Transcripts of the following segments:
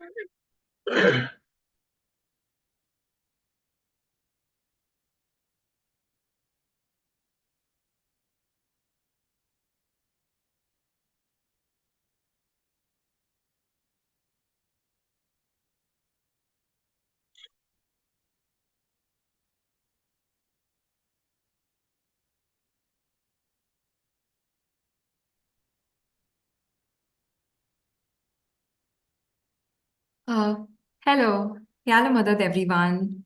Uh, Hello, Yala Madad, everyone.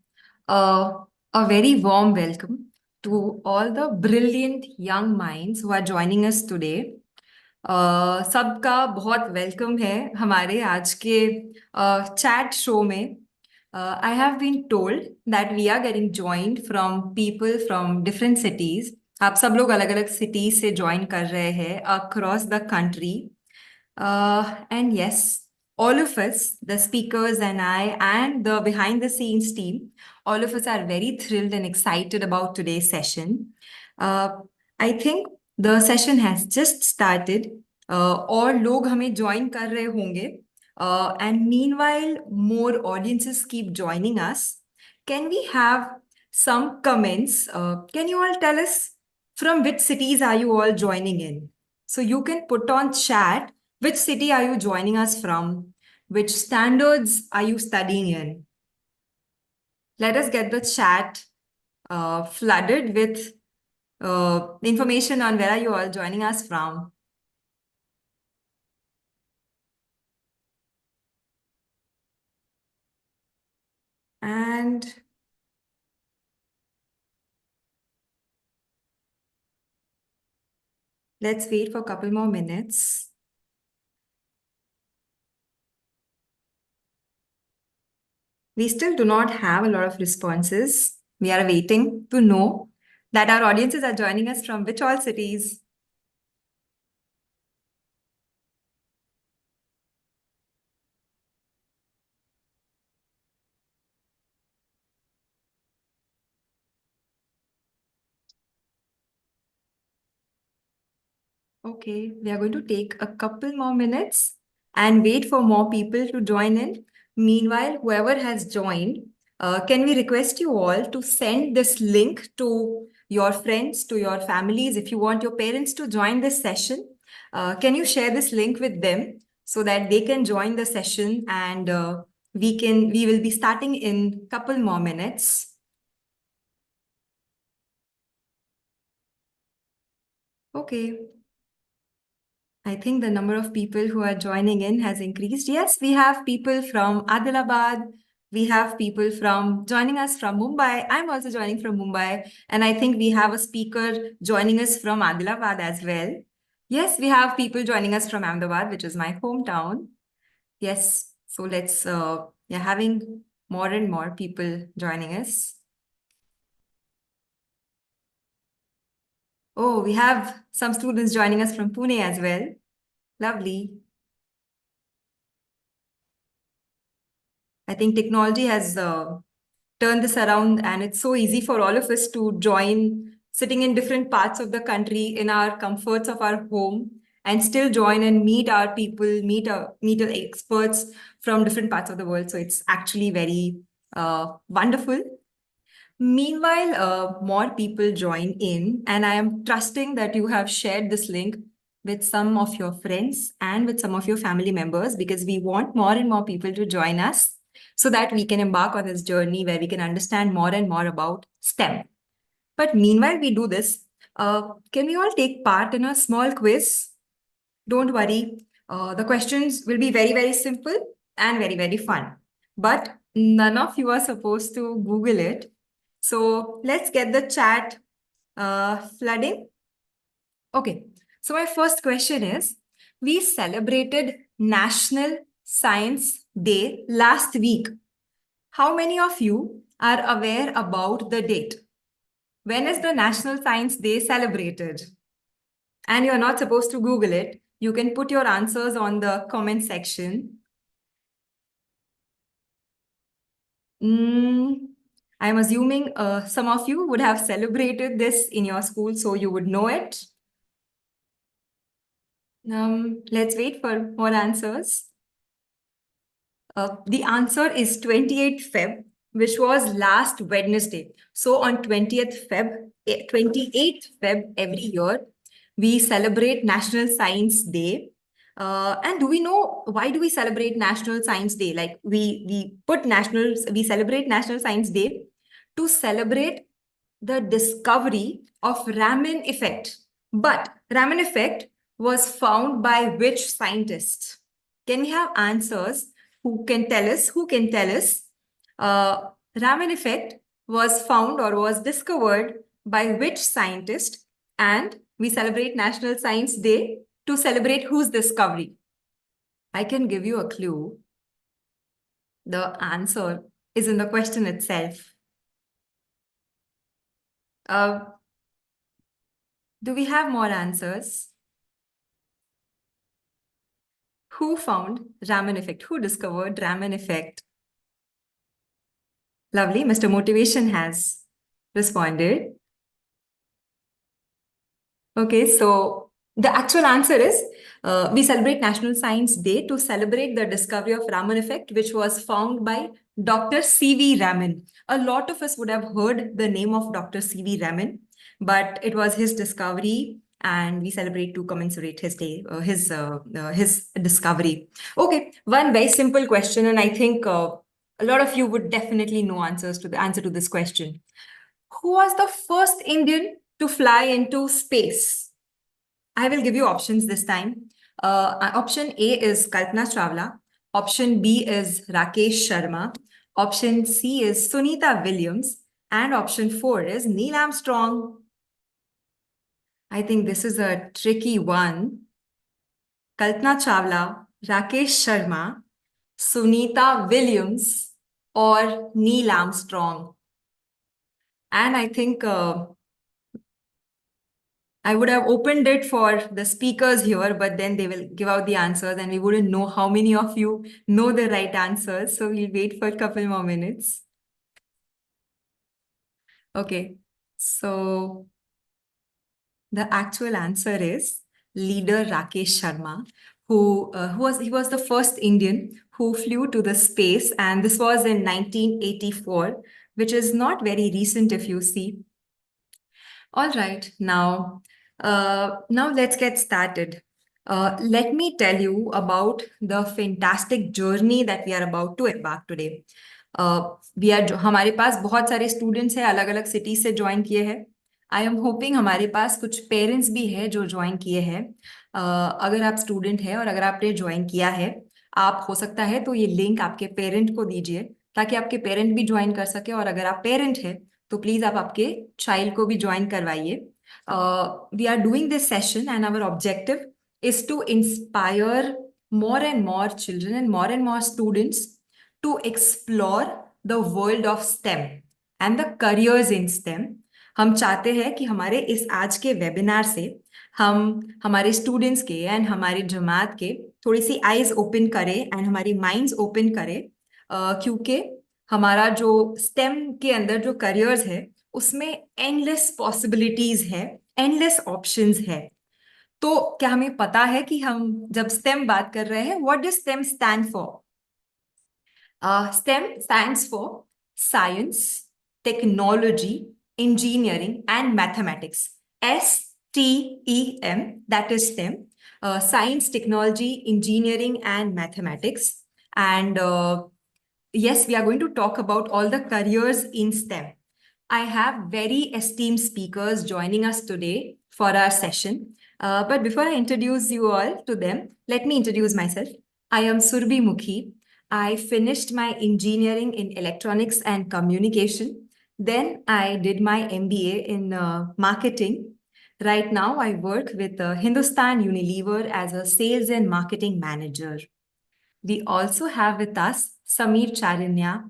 A very warm welcome to all the brilliant young minds who are joining us today. सबका बहुत welcome है हमारे आज के chat show में. I have been told that we are getting joined from people from different cities. आप सब लोग अलग अलग सिटीज से ज्वाइन कर रहे हैं across the country. And yes, all of us, the speakers and I, and the behind the scenes team, all of us are very thrilled and excited about today's session. Uh, I think the session has just started. और लोग हमें join कर रहे होंगे. And meanwhile, more audiences keep joining us. Can we have some comments? Can you all tell us from which cities are you all joining in? So you can put on chat which city are you joining us from? Which standards are you studying in? Let us get the chat flooded with information on where are you all joining us from. And let's wait for a couple more minutes. We still do not have a lot of responses. We are waiting to know that our audiences are joining us from which all cities. Okay, we are going to take a couple more minutes and wait for more people to join in. Meanwhile, whoever has joined, can we request you all to send this link to your friends, to your families? If you want your parents to join this session, can you share this link with them so that they can join the session, and we will be starting in couple more minutes. Okay. I think the number of people who are joining in has increased. Yes, we have people from Adilabad. We have people from joining us from Mumbai. I'm also joining from Mumbai. And I think we have a speaker joining us from Adilabad as well. Yes, we have people joining us from Ahmedabad, which is my hometown. Yes, so yeah, having more and more people joining us. Oh, we have some students joining us from Pune as well. Lovely. I think technology has turned this around, and it's so easy for all of us to join sitting in different parts of the country in our comforts of our home and still join and meet our people, meet our experts from different parts of the world. So it's actually very wonderful. Meanwhile, more people join in, and I am trusting that you have shared this link with some of your friends and with some of your family members, because we want more and more people to join us so that we can embark on this journey where we can understand more and more about STEM. But meanwhile, we do this. Can we all take part in a small quiz? Don't worry. The questions will be very, very simple and very, very fun. But none of you are supposed to Google it. So let's get the chat flooding. Okay. So my first question is, we celebrated National Science Day last week. How many of you are aware about the date? When is the National Science Day celebrated? And you're not supposed to Google it. You can put your answers on the comment section. I'm assuming some of you would have celebrated this in your school, so you would know it. Let's wait for more answers. The answer is 28th Feb, which was last Wednesday. So on 20th Feb, 28th Feb every year, we celebrate National Science Day. And do we know why do we celebrate National Science Day? Like we celebrate National Science Day to celebrate the discovery of Raman effect. But Raman effect was found by which scientist? Can we have answers? Who can tell us? Who can tell us? Raman effect was found or was discovered by which scientist? And we celebrate National Science Day to celebrate whose discovery? I can give you a clue. The answer is in the question itself. Do we have more answers? Who found Raman effect? Who discovered Raman effect? Lovely. Mr. Motivation has responded. Okay, so the actual answer is we celebrate National Science Day to celebrate the discovery of Raman effect, which was found by Dr. C.V. Raman. A lot of us would have heard the name of Dr. C.V. Raman, but it was his discovery, and we celebrate to commemorate his day, his discovery. Okay, one very simple question, and I think a lot of you would definitely know the answer to this question. Who was the first Indian to fly into space? I will give you options this time. Option A is Kalpana Chawla. Option B is Rakesh Sharma. Option C is Sunita Williams. And option 4 is Neil Armstrong. I think this is a tricky one. Kalpana Chawla, Rakesh Sharma, Sunita Williams, or Neil Armstrong. And I think I would have opened it for the speakers here, but then they will give out the answers and we wouldn't know how many of you know the right answers. So we'll wait for a couple more minutes. Okay, so the actual answer is leader Rakesh Sharma, who was the first Indian who flew to the space, and this was in 1984, which is not very recent if you see. All right, now let's get started. Let me tell you about the fantastic journey that we are about to embark today. हमारे पास बहुत सारे students हैं, अलग अलग city से join किए हैं. I am hoping हमारे पास कुछ पेरेंट्स भी हैं जो ज्वाइन किए हैं. अगर आप स्टूडेंट हैं और अगर आपने ज्वाइन किया है, आप हो सकता है तो ये लिंक आपके पेरेंट को दीजिए ताकि आपके पेरेंट भी ज्वाइन कर सके. और अगर आप पेरेंट हैं तो प्लीज आप आपके चाइल्ड को भी ज्वाइन करवाइए. We are doing this session and our objective is to inspire more and more children and more students to explore the world of STEM and the careers in STEM. हम चाहते हैं कि हमारे इस आज के वेबिनार से हम हमारे स्टूडेंट्स के एंड हमारे जमात के थोड़ी सी आईज ओपन करें एंड हमारी माइंड्स ओपन करें, क्योंकि हमारा जो STEM के अंदर जो करियर्स है उसमें एंडलेस पॉसिबिलिटीज है, एंडलेस ऑप्शंस है. तो क्या हमें पता है कि हम जब STEM बात कर रहे हैं, what does STEM stand for? STEM stands for Science, Technology, Engineering, and Mathematics. STEM, that is STEM. Science, Technology, Engineering, and Mathematics. And yes, we are going to talk about all the careers in STEM. I have very esteemed speakers joining us today for our session. But before I introduce you all to them, let me introduce myself. I am Surbi Mukhi. I finished my engineering in electronics and communication. Then I did my MBA in marketing. Right now, I work with Hindustan Unilever as a sales and marketing manager. We also have with us Sameer Charanya.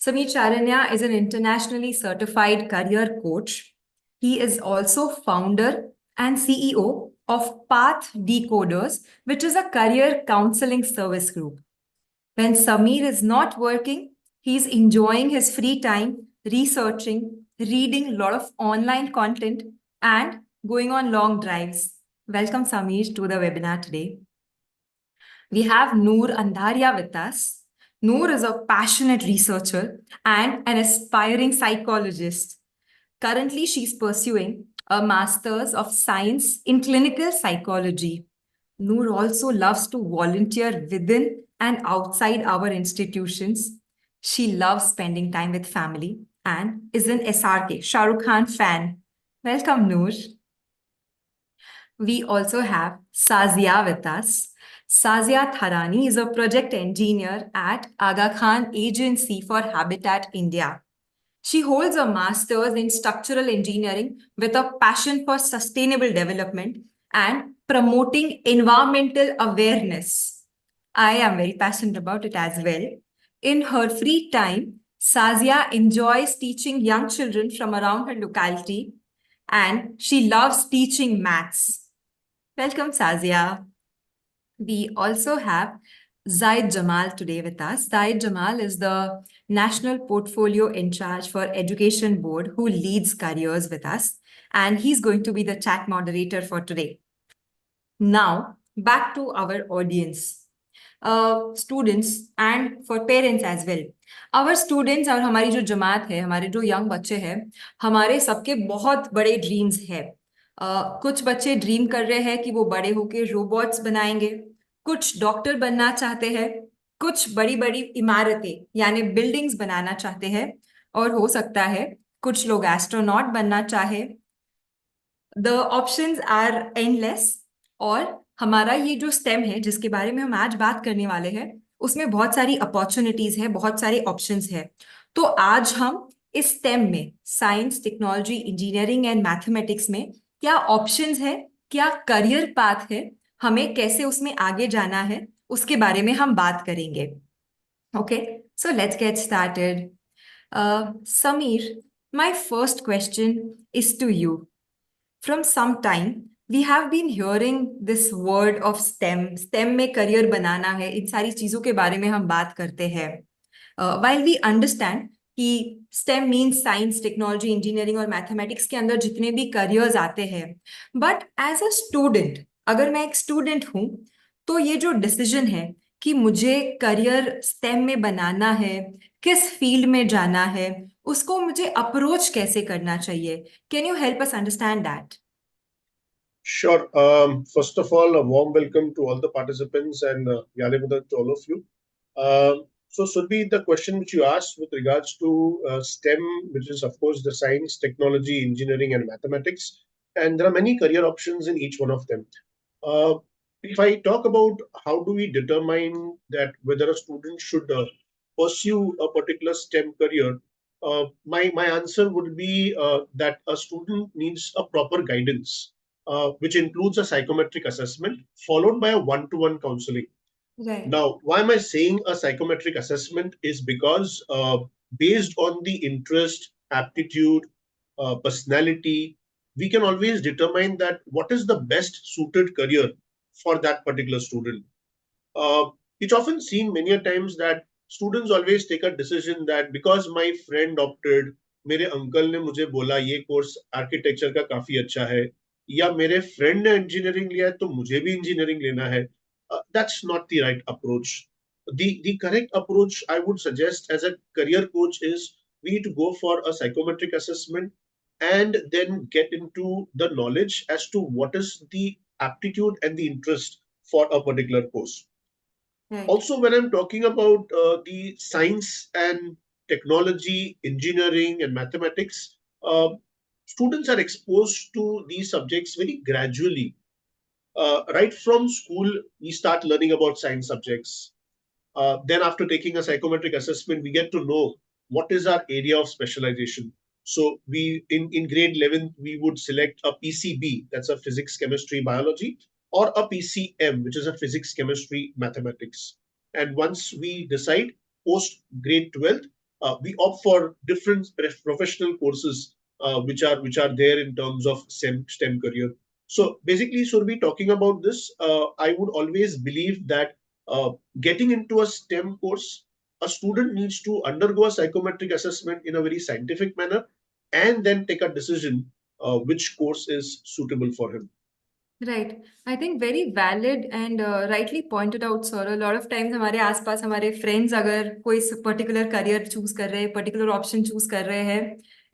Sameer Charanya is an internationally certified career coach. He is also founder and CEO of Path Decoders, which is a career counseling service group. When Sameer is not working, he's enjoying his free time, researching, reading a lot of online content, and going on long drives. Welcome, Sameer, to the webinar today. We have Noor Andharia with us. Noor is a passionate researcher and an aspiring psychologist. Currently, she's pursuing a Master's of Science in Clinical Psychology. Noor also loves to volunteer within and outside our institutions. She loves spending time with family and is an SRK, Shah Rukh Khan fan. Welcome, Noor. We also have Sazia with us. Sazia Tharani is a project engineer at Aga Khan Agency for Habitat India. She holds a master's in structural engineering with a passion for sustainable development and promoting environmental awareness. I am very passionate about it as well. In her free time, Sazia enjoys teaching young children from around her locality and she loves teaching maths. Welcome, Sazia. We also have Zaid Jamal today with us. Zaid Jamal is the National Portfolio in charge for Education Board who leads careers with us, and he's going to be the chat moderator for today. Now, back to our audience. Students and for parents as well. Our students और हमारी जो जमात है, हमारे जो young बच्चे हैं, हमारे सबके बहुत बड़े ड्रीम्स है. कुछ बच्चे ड्रीम कर रहे हैं कि वो बड़े होके रोबोट्स बनाएंगे, कुछ डॉक्टर बनना चाहते हैं, कुछ बड़ी बड़ी इमारतें यानी बिल्डिंग्स बनाना चाहते हैं, और हो सकता है कुछ लोग एस्ट्रोनॉट बनना चाहे. The options are endless. और हमारा ये जो स्टेम है जिसके बारे में हम आज बात करने वाले हैं, उसमें बहुत सारी अपॉर्चुनिटीज है, बहुत सारे ऑप्शंस है. तो आज हम इस स्टेम में science, technology, engineering and mathematics में क्या ऑप्शंस है, क्या करियर पाथ है, हमें कैसे उसमें आगे जाना है, उसके बारे में हम बात करेंगे. Okay, so let's get started. Sameer, my first question is to you. From some time, we have been hearing this word of STEM. STEM में करियर बनाना है, इन सारी चीजों के बारे में हम बात करते हैं. While we understand कि STEM means science, technology, engineering और मैथमेटिक्स के अंदर जितने भी करियर्स आते हैं, बट एज अ स्टूडेंट, अगर मैं एक स्टूडेंट हूँ, तो ये जो डिसीजन है कि मुझे करियर STEM में बनाना है, किस फील्ड में जाना है, उसको मुझे अप्रोच कैसे करना चाहिए? Can you help us understand that? Sure. First of all, a warm welcome to all the participants and Yalemudan to all of you. So, Surbhi, the question which you asked with regards to STEM, which is, of course, the science, technology, engineering, and mathematics, and there are many career options in each one of them. If I talk about how do we determine that whether a student should pursue a particular STEM career, my answer would be that a student needs a proper guidance, which includes a psychometric assessment followed by a one-to-one counseling. Right. Now, why am I saying a psychometric assessment is because based on the interest, aptitude, personality, we can always determine that what is the best suited career for that particular student. It's often seen many a times that students always take a decision that because my friend opted, मेरे uncle ने मुझे बोला ये course architecture का काफी अच्छा है, या मेरे फ्रेंड ने इंजीनियरिंग लिया है तो मुझे भी इंजीनियरिंग लेना है. That's not the right approach. The correct approach I would suggest as a career coach is we need to go for a psychometric assessment and then get into the knowledge as to what is the aptitude and the interest for a particular course. Right. Also, when I'm talking about the science and technology, engineering, and mathematics, students are exposed to these subjects very gradually. Right from school, we start learning about science subjects. Then after taking a psychometric assessment, we get to know what is our area of specialization. So we in grade 11, we would select a PCB, that's a physics, chemistry, biology, or a PCM, which is a physics, chemistry, mathematics. And once we decide post grade 12th, we opt for different professional courses which are there in terms of STEM career. So basically, should we talking about this, I would always believe that getting into a STEM course, a student needs to undergo a psychometric assessment in a very scientific manner and then take a decision which course is suitable for him. Right I think very valid and rightly pointed out sir a lot of times हमारे आसपास हमारे friends अगर कोई particular career choose कर रहे हैं particular option choose कर रहे हैं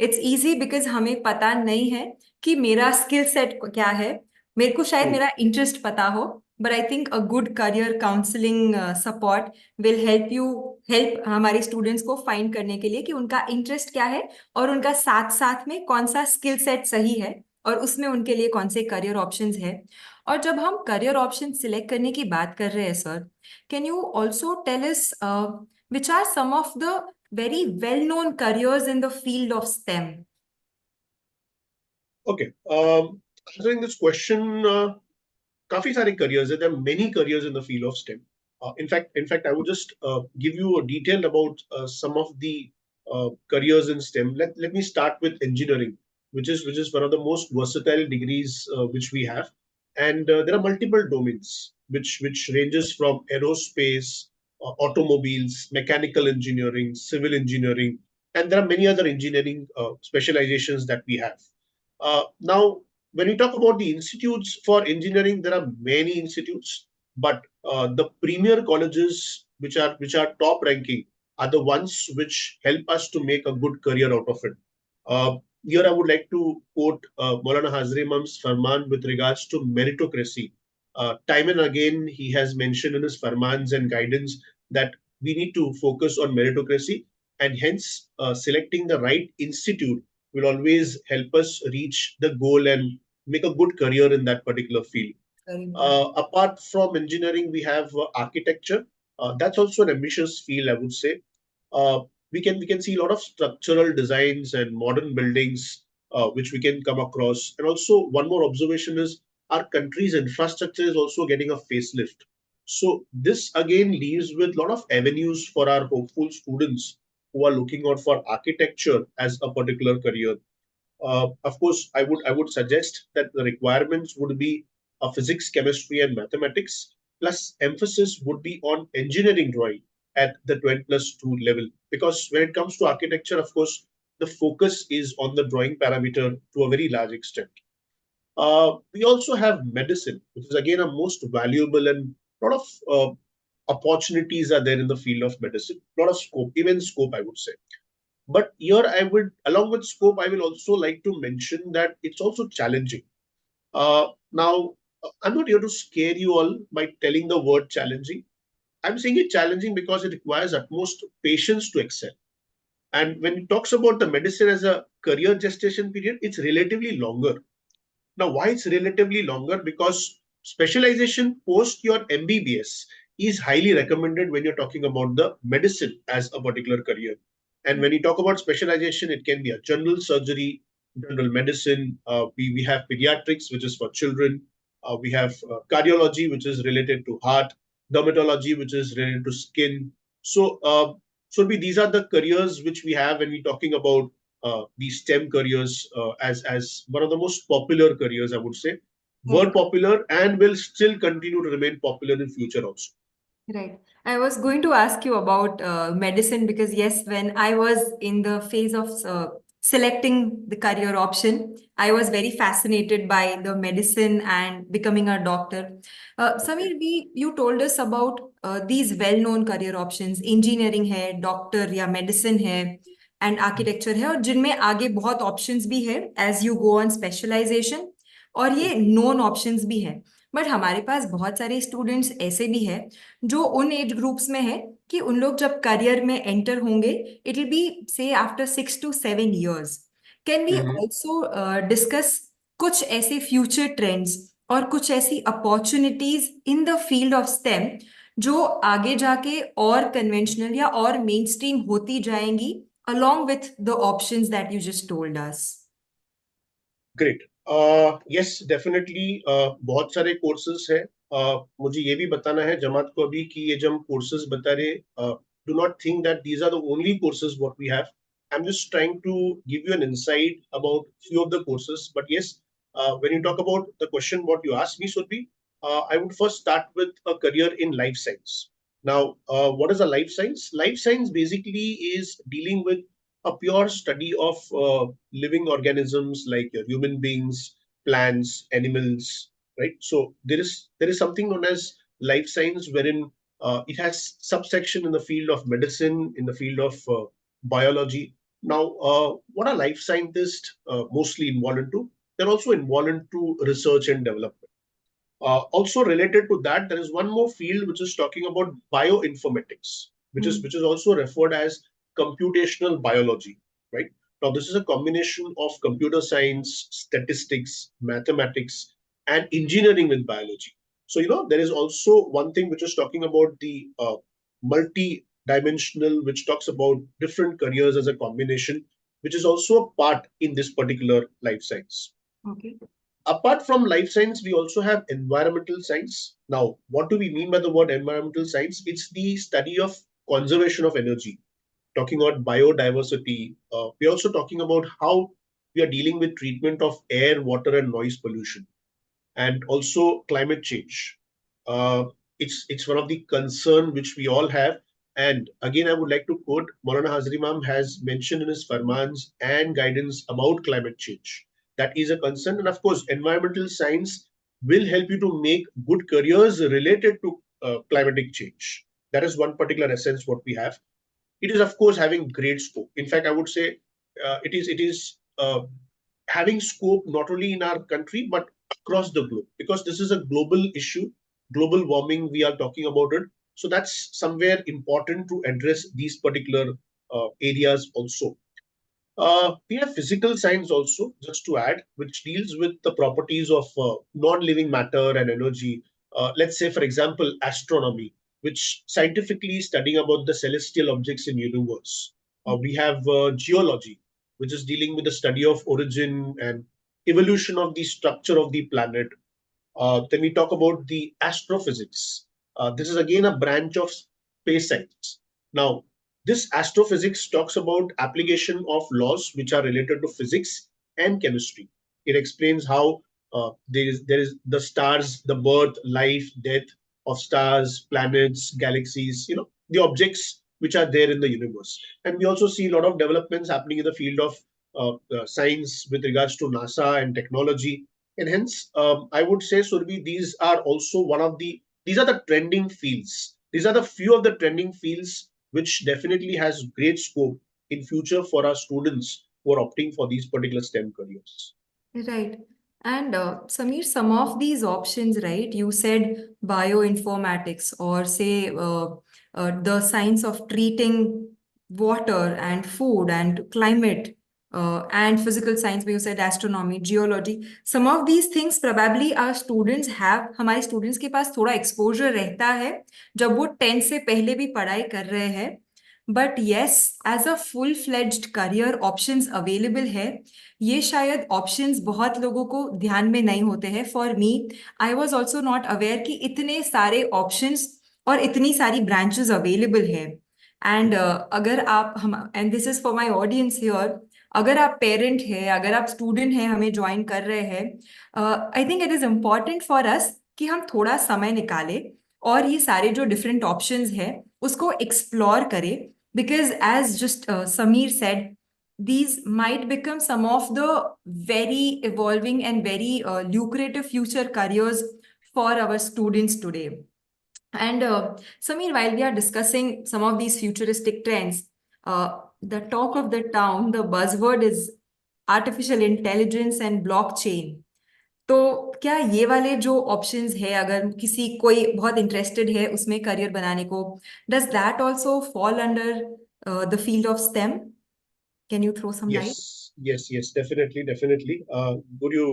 इट्स इजी बिकॉज हमें पता नहीं है कि मेरा स्किल सेट क्या है मेरे को शायद Hmm. मेरा इंटरेस्ट पता हो but I think a good career counselling support will help हमारे स्टूडेंट्स को फाइंड करने के लिए कि उनका इंटरेस्ट क्या है और उनका साथ साथ में कौन सा स्किल सेट सही है और उसमें उनके लिए कौन से करियर ऑप्शंस है और जब हम करियर ऑप्शन सिलेक्ट करने की बात कर रहे हैं sir can you also tell us which are some of the very well known careers in the field of STEM Okay. Answering this question, काफी सारे careers है. There are many careers in the field of STEM. In fact, I would just give you a detail about some of the careers in STEM. Let me start with engineering, which is one of the most versatile degrees which we have, and there are multiple domains which ranges from aerospace, automobiles, mechanical engineering, civil engineering, and there are many other engineering specializations that we have. Now, when we talk about the institutes for engineering, there are many institutes, but the premier colleges which are top ranking are the ones which help us to make a good career out of it. Here, I would like to quote Maulana Hazare Imam's Farman with regards to meritocracy. Time and again, he has mentioned in his Farmans and guidance that we need to focus on meritocracy, and hence selecting the right institute will always help us reach the goal and make a good career in that particular field. Apart from engineering, we have architecture. That's also an ambitious field, I would say. Uh, we can see a lot of structural designs and modern buildings which we can come across. And also, one more observation is our country's infrastructure is also getting a facelift. So this again leaves with a lot of avenues for our hopeful students who are looking out for architecture as a particular career. Of course, I would suggest that the requirements would be physics, chemistry, and mathematics. Plus, emphasis would be on engineering drawing at the 12 plus 2 level. Because when it comes to architecture, of course, the focus is on the drawing parameter to a very large extent. We also have medicine, which is again a most valuable and a lot of opportunities are there in the field of medicine. A lot of scope, even scope, I would say. But here I would, along with scope, I will also like to mention that it's also challenging. Now, I'm not here to scare you all by telling the word challenging. I'm saying it challenging because it requires utmost patience to excel. And when it talks about the medicine as a career gestation period, it's relatively longer. Now, why it's relatively longer? Because specialization post your MBBS is highly recommended when you're talking about the medicine as a particular career. And when you talk about specialization, it can be a general surgery, general medicine. We have pediatrics, which is for children. We have cardiology, which is related to heart, dermatology, which is related to skin. So these are the careers which we have when we're talking about these STEM careers as one of the most popular careers, I would say, were popular and will still continue to remain popular in future also. Right. I was going to ask you about medicine because, yes, when I was in the phase of selecting the career option, I was very fascinated by the medicine and becoming a doctor. Okay. Samir, you told us about these well-known career options, engineering है, doctor या medicine है, and architecture है, और जिनमें आगे बहुत options भी है as you go on specialization, और ये known options भी है. बट हमारे पास बहुत सारे स्टूडेंट्स ऐसे भी हैं जो उन एज ग्रुप्स में है कि उन लोग जब करियर में एंटर होंगे it will be say after 6 to 7 years can we Mhm. Also discuss कुछ ऐसे फ्यूचर ट्रेंड्स और कुछ ऐसी opportunities in the field of STEM जो आगे जाके और कन्वेंशनल या और मेन स्ट्रीम होती जाएंगी along with the options that you just told us. Great. Yes, definitely बहुत सारे कोर्सेज हैं. मुझे ये भी बताना है जमात को अभी कि ये जो हम कोर्सेज बता रहे, do not think that these are the only courses what we have. I am just trying to give you an insight about few of the courses. But yes, when you talk about the question what you asked me should be, I would first start with a career in life science. Now, what is a life science? Life science basically is dealing with a pure study of living organisms like human beings, plants, animals. right? So there is something known as life science, wherein it has subsection in the field of medicine, in the field of biology. Now, what are life scientists mostly involved into? They're also involved into research and development. Also related to that, there is one more field which is talking about bioinformatics, which is also referred as computational biology, right? Now, this is a combination of computer science, statistics, mathematics, and engineering with biology. So, there is also one thing which is talking about the multi-dimensional, which talks about different careers as a combination, which is also a part in this particular life science. Okay. Apart from life science, we also have environmental science. Now, what do we mean by the word environmental science? It's the study of conservation of energy, talking about biodiversity. We're also talking about how we are dealing with treatment of air, water, and noise pollution, and also climate change. Uh, it's one of the concern which we all have. And again, I would like to quote Maulana Hazri Imam has mentioned in his farmans and guidance about climate change. That is a concern, and of course, environmental science will help you to make good careers related to climatic change. That is one particular essence what we have. It is of course having great scope. In fact, I would say it is having scope not only in our country but across the globe, because this is a global issue. Global warming, we are talking about it. So that's somewhere important to address these particular areas also. We have physical science also, just to add, which deals with the properties of non-living matter and energy. Let's say, for example, astronomy, which scientifically studying about the celestial objects in universe. We have geology, which is dealing with the study of origin and evolution of the structure of the planet. Then we talk about the astrophysics. This is again a branch of space science. Now, this astrophysics talks about application of laws which are related to physics and chemistry. It explains how there is the stars, the birth, life, death of stars, planets, galaxies. The objects which are there in the universe. And we also see a lot of developments happening in the field of science with regards to NASA and technology. And hence, I would say, Surbi, these are the trending fields. These are the few of the trending fields which definitely has great scope in future for our students who are opting for these particular STEM careers. Right. And Samir, some of these options, right? You said bioinformatics or say the science of treating water and food and climate and physical science, where you said astronomy, geology. Some of these things probably our students have, हमारे students के पास थोड़ा exposure रहता है जब वो 10 से पहले भी पढ़ाई कर रहे हैं. But yes, as a full-fledged career options available है, ये शायद ऑप्शंस बहुत लोगों को ध्यान में नहीं होते हैं. For me, I was also not aware कि इतने सारे ऑप्शंस और इतनी सारी ब्रांचेस अवेलेबल है. एंड अगर आप हम and this is for my audience here, अगर आप पेरेंट हैं, अगर आप स्टूडेंट हैं, हमें ज्वाइन कर रहे हैं, I think it is important for us कि हम थोड़ा समय निकालें और ये सारे जो डिफरेंट ऑप्शंस हैं उसको एक्सप्लोर करें. Because as just Sameer said, these might become some of the very evolving and very lucrative future careers for our students today. And Samir, while we are discussing some of these futuristic trends, the talk of the town, the buzzword is artificial intelligence and blockchain. तो क्या ये वाले जो options है, अगर किसी कोई बहुत इंटरेस्टेड है उसमें करियर बनाने को, does that also fall under the field of stem? Can you throw some light? Yes, definitely, definitely. Good, you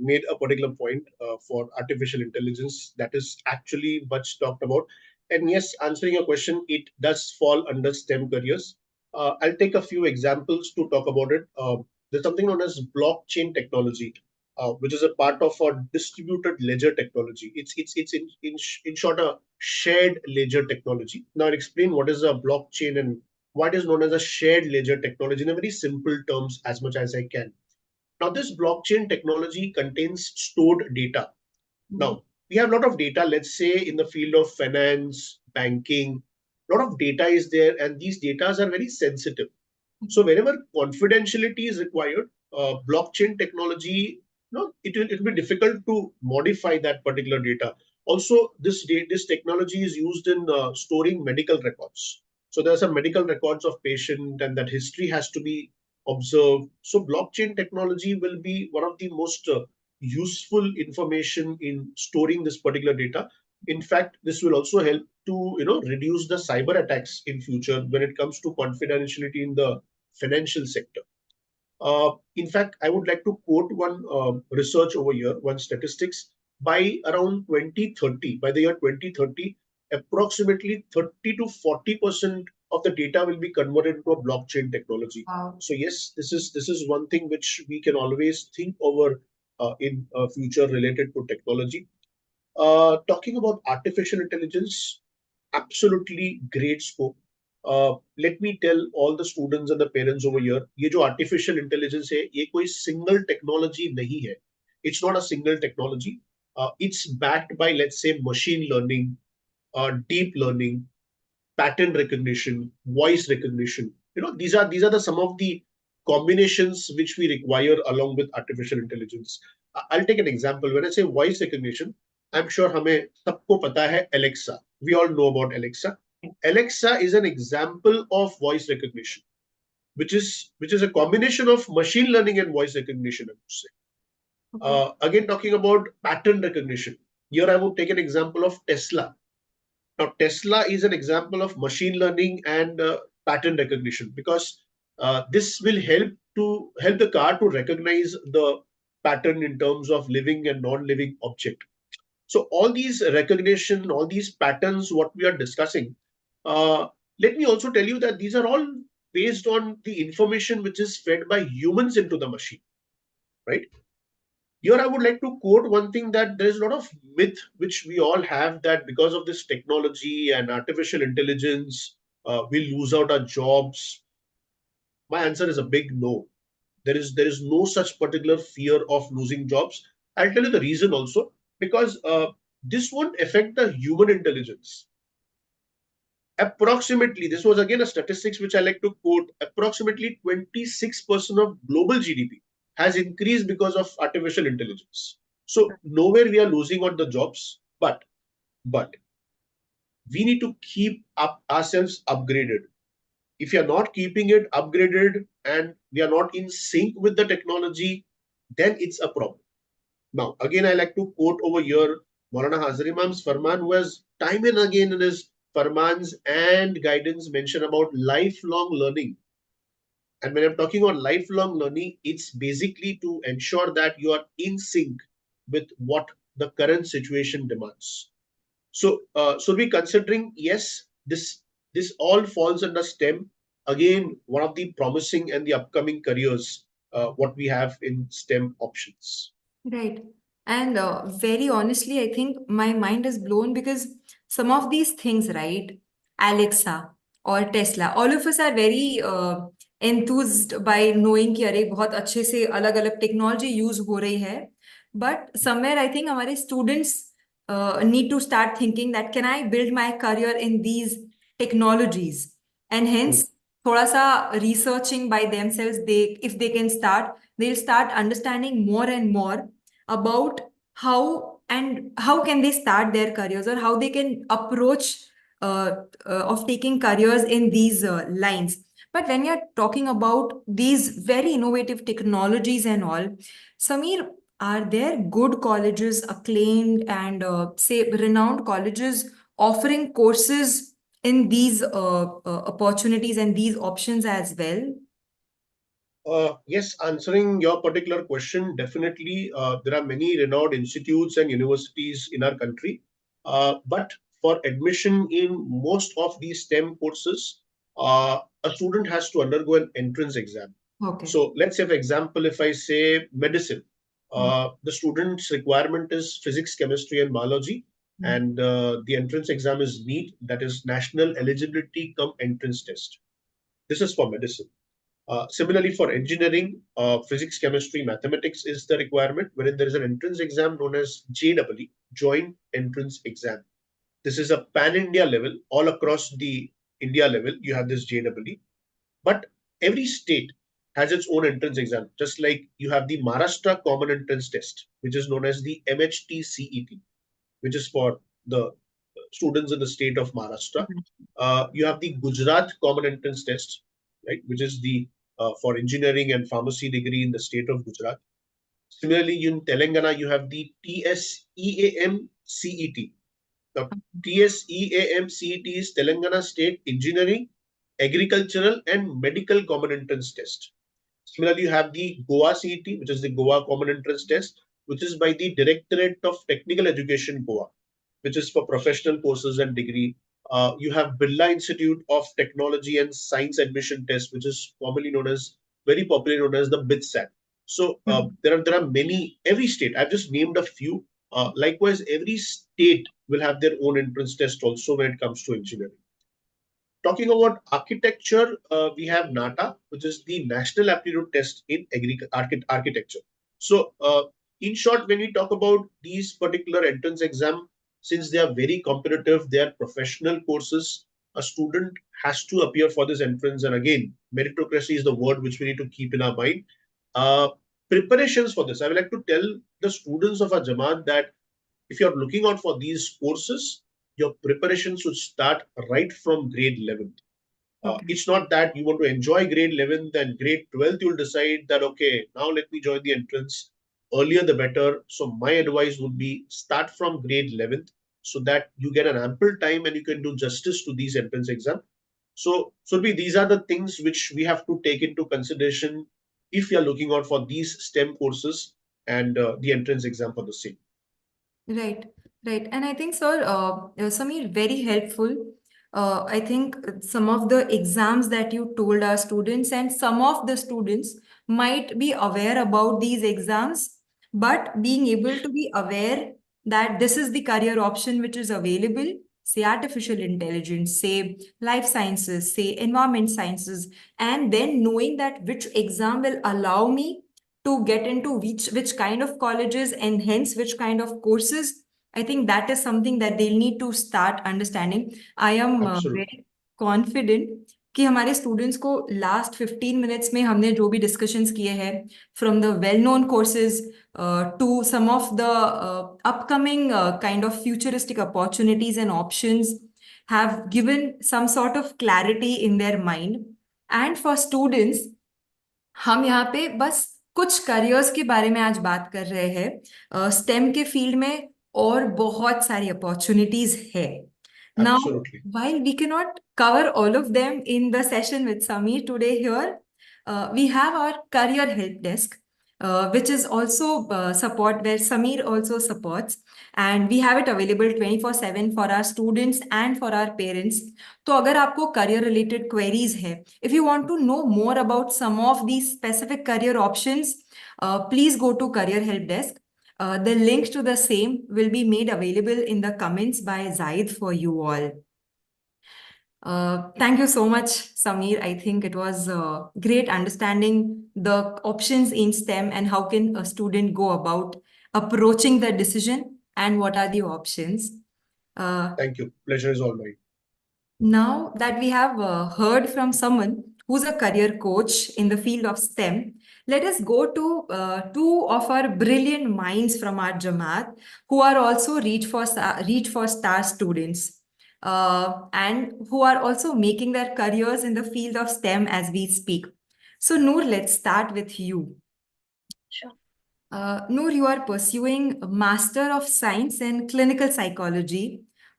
made a particular point for artificial intelligence that is actually much talked about. And yes, answering your question, it does fall under STEM careers. I'll take a few examples to talk about it. There's something known as blockchain technology, which is a part of a distributed ledger technology. It's in short a shared ledger technology. Now I'll explain what is a blockchain and what is known as a shared ledger technology in a very simple terms as much as I can. Now, this blockchain technology contains stored data. Now, we have a lot of data, let's say in the field of finance, banking, a lot of data is there, and these data are very sensitive. So, wherever confidentiality is required, blockchain technology no, it will be difficult to modify that particular data. Also, this technology is used in storing medical records. So there are some medical records of patient, and that history has to be observed. So blockchain technology will be one of the most useful information in storing this particular data. In fact, this will also help to reduce the cyber attacks in future when it comes to confidentiality in the financial sector. In fact, I would like to quote one research over here, one statistics. By around 2030, by the year 2030, approximately 30 to 40% of the data will be converted into a blockchain technology. Wow. So yes, this is one thing which we can always think over in future related to technology. Talking about artificial intelligence, absolutely great scope. Let me tell all the students and the parents over here, ये जो artificial intelligence है, ये कोई single technology नहीं है. It's not a single technology. It's backed by, let's say, machine learning, deep learning, pattern recognition, voice recognition. These are the some of the combinations which we require along with artificial intelligence. I'll take an example. When I say voice recognition, I'm sure हमें सबको पता है Alexa. We all know about Alexa. Alexa is an example of voice recognition, which is a combination of machine learning and voice recognition, I would say. Okay. Again, talking about pattern recognition. Here, I would take an example of Tesla. Now, Tesla is an example of machine learning and pattern recognition because this will help the car to recognize the pattern in terms of living and non-living object. So all these recognition, all these patterns, what we are discussing, uh, let me also tell you that these are all based on the information which is fed by humans into the machine, right? Here, I would like to quote one thing that there is a lot of myth which we all have that because of this technology and artificial intelligence, we lose out our jobs. My answer is a big no. There is no such particular fear of losing jobs. I'll tell you the reason also because this won't affect the human intelligence. Approximately, this was again a statistics which I like to quote. Approximately 26% of global GDP has increased because of artificial intelligence. So nowhere we are losing on the jobs, but we need to keep up ourselves upgraded. If you are not keeping it upgraded and we are not in sync with the technology, then it's a problem. Now, again, I like to quote over here Maulana Hazar Imam's Farman, who has time and again in his Farmans and guidance mentioned about lifelong learning. And when I'm talking about lifelong learning, it's basically to ensure that you are in sync with what the current situation demands. So, should we considering yes, this all falls under STEM. Again, one of the promising and the upcoming careers what we have in STEM options. Right. And very honestly, I think my mind is blown because some of these things, right? Alexa or Tesla, all of us are very enthused by knowing कि अरे बहुत अच्छे से अलग अलग technology use हो रही है. But somewhere I think हमारे students need to start thinking that can I build my career in these technologies? And Hmm. hence, थोड़ा सा researching by themselves, if they can start, they'll start understanding more and more about how can they start their careers or how they can approach of taking careers in these lines. But when you're talking about these very innovative technologies and all, Samir, are there good colleges, acclaimed and say renowned colleges offering courses in these opportunities and these options as well? Yes, answering your particular question, definitely there are many renowned institutes and universities in our country. But for admission in most of these STEM courses, a student has to undergo an entrance exam. Okay. So let's say, for example, if I say medicine, Mm, the student's requirement is physics, chemistry, and biology, mm, and the entrance exam is NEET, that is National Eligibility Cum Entrance Test. This is for medicine. Similarly, for engineering, physics, chemistry, mathematics is the requirement, wherein there is an entrance exam known as JEE, Joint Entrance Exam. This is a pan-India level, all across the India level, you have this JEE. But every state has its own entrance exam, just like you have the Maharashtra Common Entrance Test, which is known as the MHT-CET, which is for the students in the state of Maharashtra. You have the Gujarat Common Entrance Test, right, which is the for engineering and pharmacy degree in the state of Gujarat. Similarly, in Telangana, you have the TSEAM CET. Now, TSEAM CET is Telangana State Engineering, Agricultural, and Medical Common Entrance Test. Similarly, you have the Goa CET, which is the Goa Common Entrance Test, which is by the Directorate of Technical Education Goa, which is for professional courses and degree. You have Birla Institute of Technology and Science Admission Test, which is commonly known as, very popularly known as the BITSAT. So there are many. Every state, I've just named a few. Likewise, every state will have their own entrance test also when it comes to engineering. Talking about architecture, we have NATA, which is the National Aptitude Test in Architecture. So, in short, when we talk about these particular entrance exam, since they are very competitive, they are professional courses, a student has to appear for this entrance. And again, meritocracy is the word which we need to keep in our mind. Uh, Preparations for this, I would like to tell the students of our Jamaat that if you're looking out for these courses, your preparation should start right from grade 11th. Okay. It's not that you want to enjoy grade 11th and grade 12th, you'll decide that, okay, now let me join the entrance. Earlier the better. So my advice would be start from grade 11th so that you get an ample time and you can do justice to these entrance exam. So, Surbi, these are the things which we have to take into consideration if you are looking out for these STEM courses and the entrance exam for the same. Right, right. And I think, sir, Samir, very helpful. I think some of the exams that you told our students, and some of the students might be aware about these exams, but being able to be aware that this is the career option which is available, say artificial intelligence, say life sciences, say environment sciences, and then knowing that which exam will allow me to get into which kind of colleges and hence which kind of courses. I think that is something that they'll need to start understanding. I am Absolutely. very confident कि हमारे students को last 15 minutes में हमने जो भी discussions किए हैं from the well known courses to some of the upcoming kind of futuristic opportunities and options have given some sort of clarity in their mind. And for students, हम यहाँ पे बस कुछ करियर्स के बारे में आज बात कर रहे हैं स्टेम के फील्ड में और बहुत सारी अपॉर्चुनिटीज है now Absolutely. while we cannot cover all of them in the session with Sameer today here, we have our career help desk, which is also support where Sameer also supports, and we have it available 24/7 for our students and for our parents. तो अगर आपको career related queries है, if you want to know more about some of these specific career options, please go to career help desk. The link to the same will be made available in the comments by Zaid for you all. Thank you so much, Sameer. I think it was great understanding the options in STEM and how can a student go about approaching the decision and what are the options. Thank you. Pleasure is all mine. Now that we have heard from someone who's a career coach in the field of STEM, let us go to two of our brilliant minds from our Jamaat who are also Reach for Star students and who are also making their careers in the field of STEM as we speak. So, Noor, let's start with you. Sure. Noor, you are pursuing Master of Science in Clinical Psychology.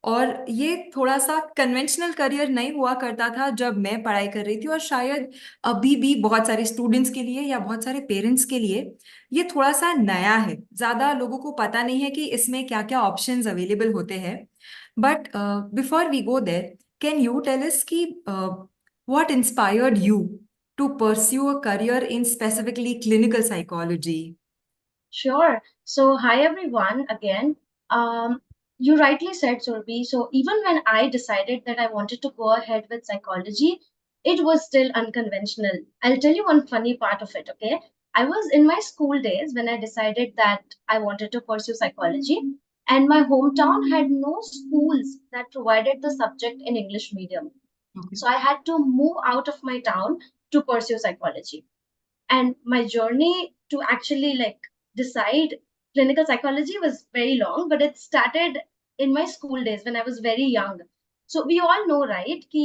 और ये थोड़ा सा conventional career नहीं हुआ करता था जब मैं पढ़ाई कर रही थी, और शायद अभी भी बहुत सारे स्टूडेंट्स के लिए या बहुत सारे पेरेंट्स के लिए ये थोड़ा सा नया है. ज्यादा लोगों को पता नहीं है कि इसमें क्या क्या ऑप्शंस अवेलेबल होते हैं. But before we go there, can you tell us कि what inspired you to pursue a career in specifically clinical psychology? Sure. So, hi everyone again. You rightly said, Surbi. So, even when I decided that I wanted to go ahead with psychology, it was still unconventional. I'll tell you one funny part of it, okay? I was in my school days when I decided that I wanted to pursue psychology, and my hometown had no schools that provided the subject in English medium. Okay. So, I had to move out of my town to pursue psychology. And my journey to actually decide clinical psychology was very long, but it started in my school days when I was very young. So we all know, right, कि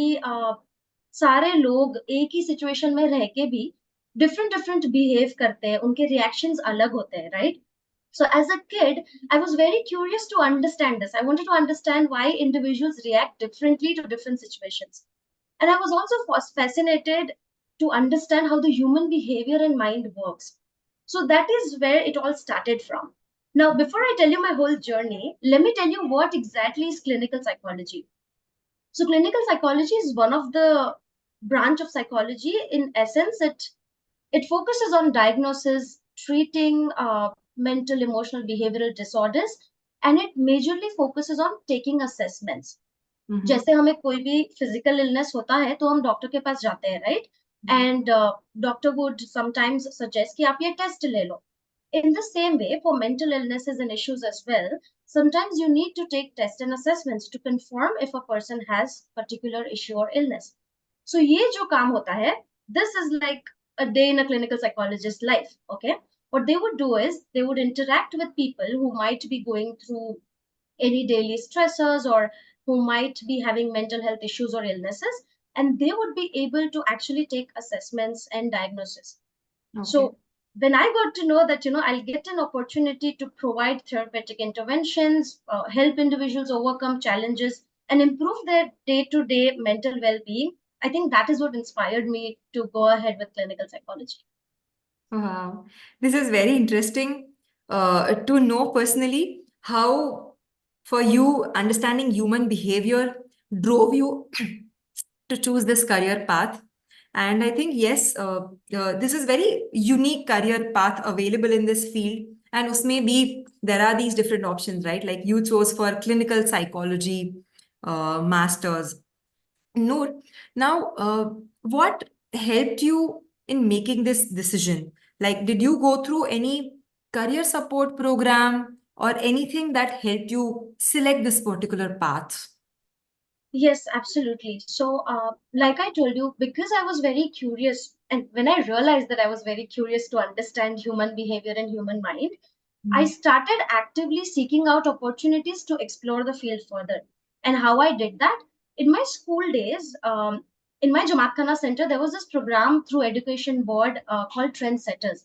सारे लोग एक ही situation में रह के भी different different behave करते हैं, उनके रिएक्शंस अलग होते हैं, right? So as a kid, I was very curious to understand this. I wanted to understand why individuals react differently to different situations. And I was also fascinated to understand how the human behavior and mind works. So that is where it all started from. Now, before I tell you my whole journey, let me tell you what exactly is clinical psychology. So clinical psychology is one of the branch of psychology. In essence, it focuses on diagnosis, treating mental, emotional, behavioral disorders, and it majorly focuses on taking assessments. जैसे हमें कोई भी physical illness होता है तो हम doctor के पास जाते हैं, right? And doctor would sometimes suggest कि आप ये टेस्ट ले लो. In the same way, for mental illnesses and issues as well, sometimes you need to take tests and assessments to confirm if a person has particular issue or illness. So ये जो काम होता है, this is like a day in a clinical psychologist's life, okay? What they would do is they would interact with people who might be going through any daily stressors or who might be having mental health issues or illnesses, and they would be able to actually take assessments and diagnosis. Okay. So when I got to know that, I'll get an opportunity to provide therapeutic interventions, help individuals overcome challenges, and improve their day-to-day mental well-being, I think that is what inspired me to go ahead with clinical psychology. Wow, this is very interesting to know personally how, for you, understanding human behavior drove you to choose this career path. And I think, yes, this is very unique career path available in this field. And usme bhi, there are these different options, right? Like you chose for clinical psychology masters. Noor, now, what helped you in making this decision? Like, did you go through any career support program or anything that helped you select this particular path? Yes, absolutely. So, like I told you, because I was very curious, and when I realized that I was very curious to understand human behavior and human mind, I started actively seeking out opportunities to explore the field further. And how I did that? In my school days, in my Jamaat Khana Center, there was this program through Education Board called Trendsetters,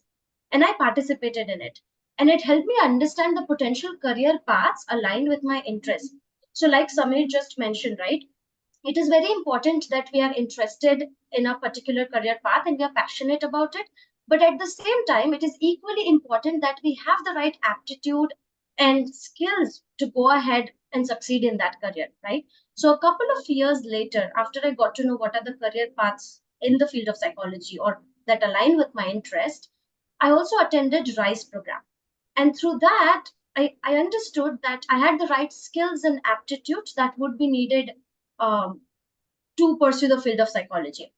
and I participated in it. And it helped me understand the potential career paths aligned with my interests. So, like Samir just mentioned, right? It is very important that we are interested in a particular career path and we are passionate about it. But at the same time, it is equally important that we have the right aptitude and skills to go ahead and succeed in that career, right? So, a couple of years later, after I got to know what are the career paths in the field of psychology or that align with my interest, I also attended RISE program. And through that, I understood that I had the right skills and aptitudes that would be needed to pursue the field of psychology.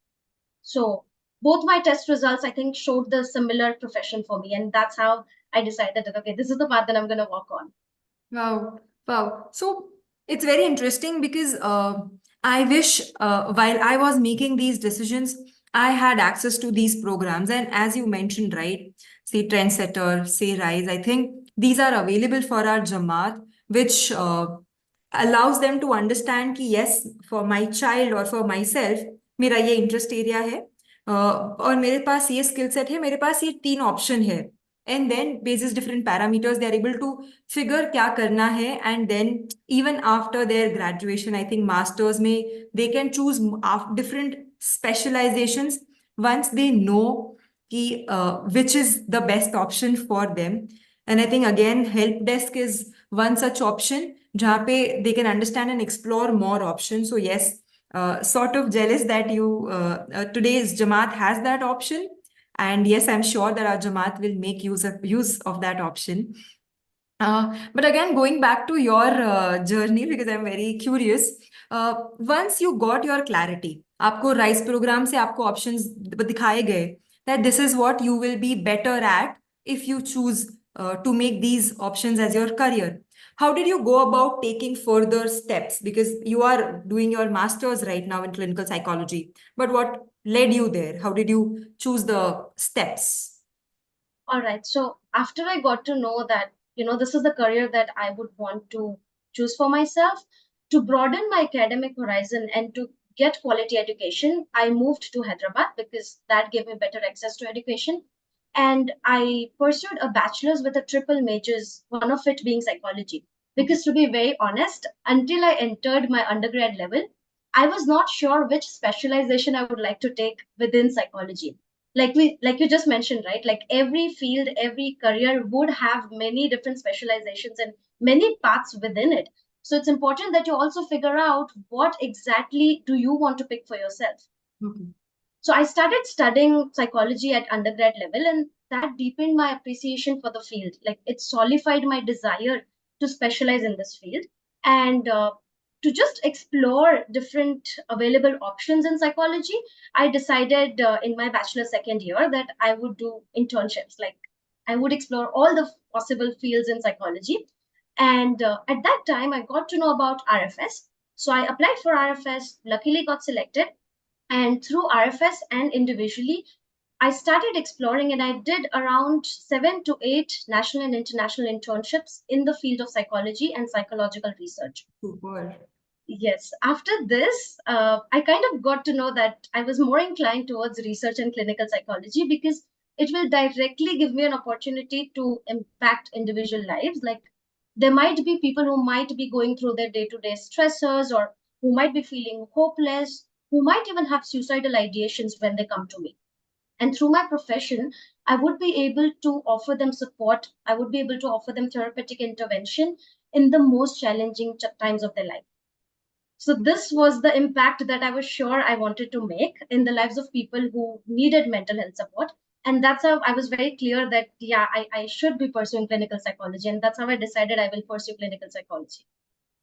So both my test results, I think, showed the similar profession for me. And that's how I decided that, okay, this is the path that I'm going to walk on. Wow, wow. So it's very interesting because I wish while I was making these decisions, I had access to these programs. And as you mentioned, right, say Trendsetter, say Rise, I think these are available for our Jamaat, which allows them to understand कि yes, for my child or for myself, मेरा ये interest area है और मेरे पास ये skill set है, मेरे पास ये 3 option है. And then basis different parameters, they are able to figure क्या करना है. And then even after their graduation, I think masters में they can choose different specializations once they know कि, which is the best option for them. And I think again, help desk is one such option जहाँ पे they can understand and explore more options. So yes, sort of jealous that you today's Jamaat has that option. And yes, I'm sure that our Jamaat will make use of that option. But again, going back to your journey, because I'm very curious, once you got your clarity, आपको RISE program से आपको options दिखाए गए that this is what you will be better at if you choose to make these options as your career. How did you go about taking further steps? Because you are doing your master's right now in clinical psychology. But what led you there? How did you choose the steps? All right. So after I got to know that, this is the career that I would want to choose for myself, to broaden my academic horizon and to get quality education, I moved to Hyderabad because that gave me better access to education. And I pursued a bachelor's with a triple majors, one of it being psychology. Okay. Because to be very honest, until I entered my undergrad level, I was not sure which specialization I would like to take within psychology. Like you just mentioned, right? Like every field, every career would have many different specializations and many paths within it. So it's important that you also figure out what exactly do you want to pick for yourself. Okay. So I started studying psychology at undergrad level, and that deepened my appreciation for the field. Like it solidified my desire to specialize in this field and to just explore different available options in psychology. I decided in my bachelor second year that I would do internships. Like I would explore all the possible fields in psychology. And at that time, I got to know about RFS. So I applied for RFS, luckily got selected, and through RFS and individually, I started exploring and I did around 7 to 8 national and international internships in the field of psychology and psychological research. Super. Yes, after this, I kind of got to know that I was more inclined towards research and clinical psychology because it will directly give me an opportunity to impact individual lives. Like there might be people who might be going through their day-to-day stressors or who might be feeling hopeless, who might even have suicidal ideations when they come to me. And through my profession, I would be able to offer them support. I would be able to offer them therapeutic intervention in the most challenging times of their life. So this was the impact that I was sure I wanted to make in the lives of people who needed mental health support. And that's how I was very clear that, yeah, I should be pursuing clinical psychology. And that's how I decided I will pursue clinical psychology.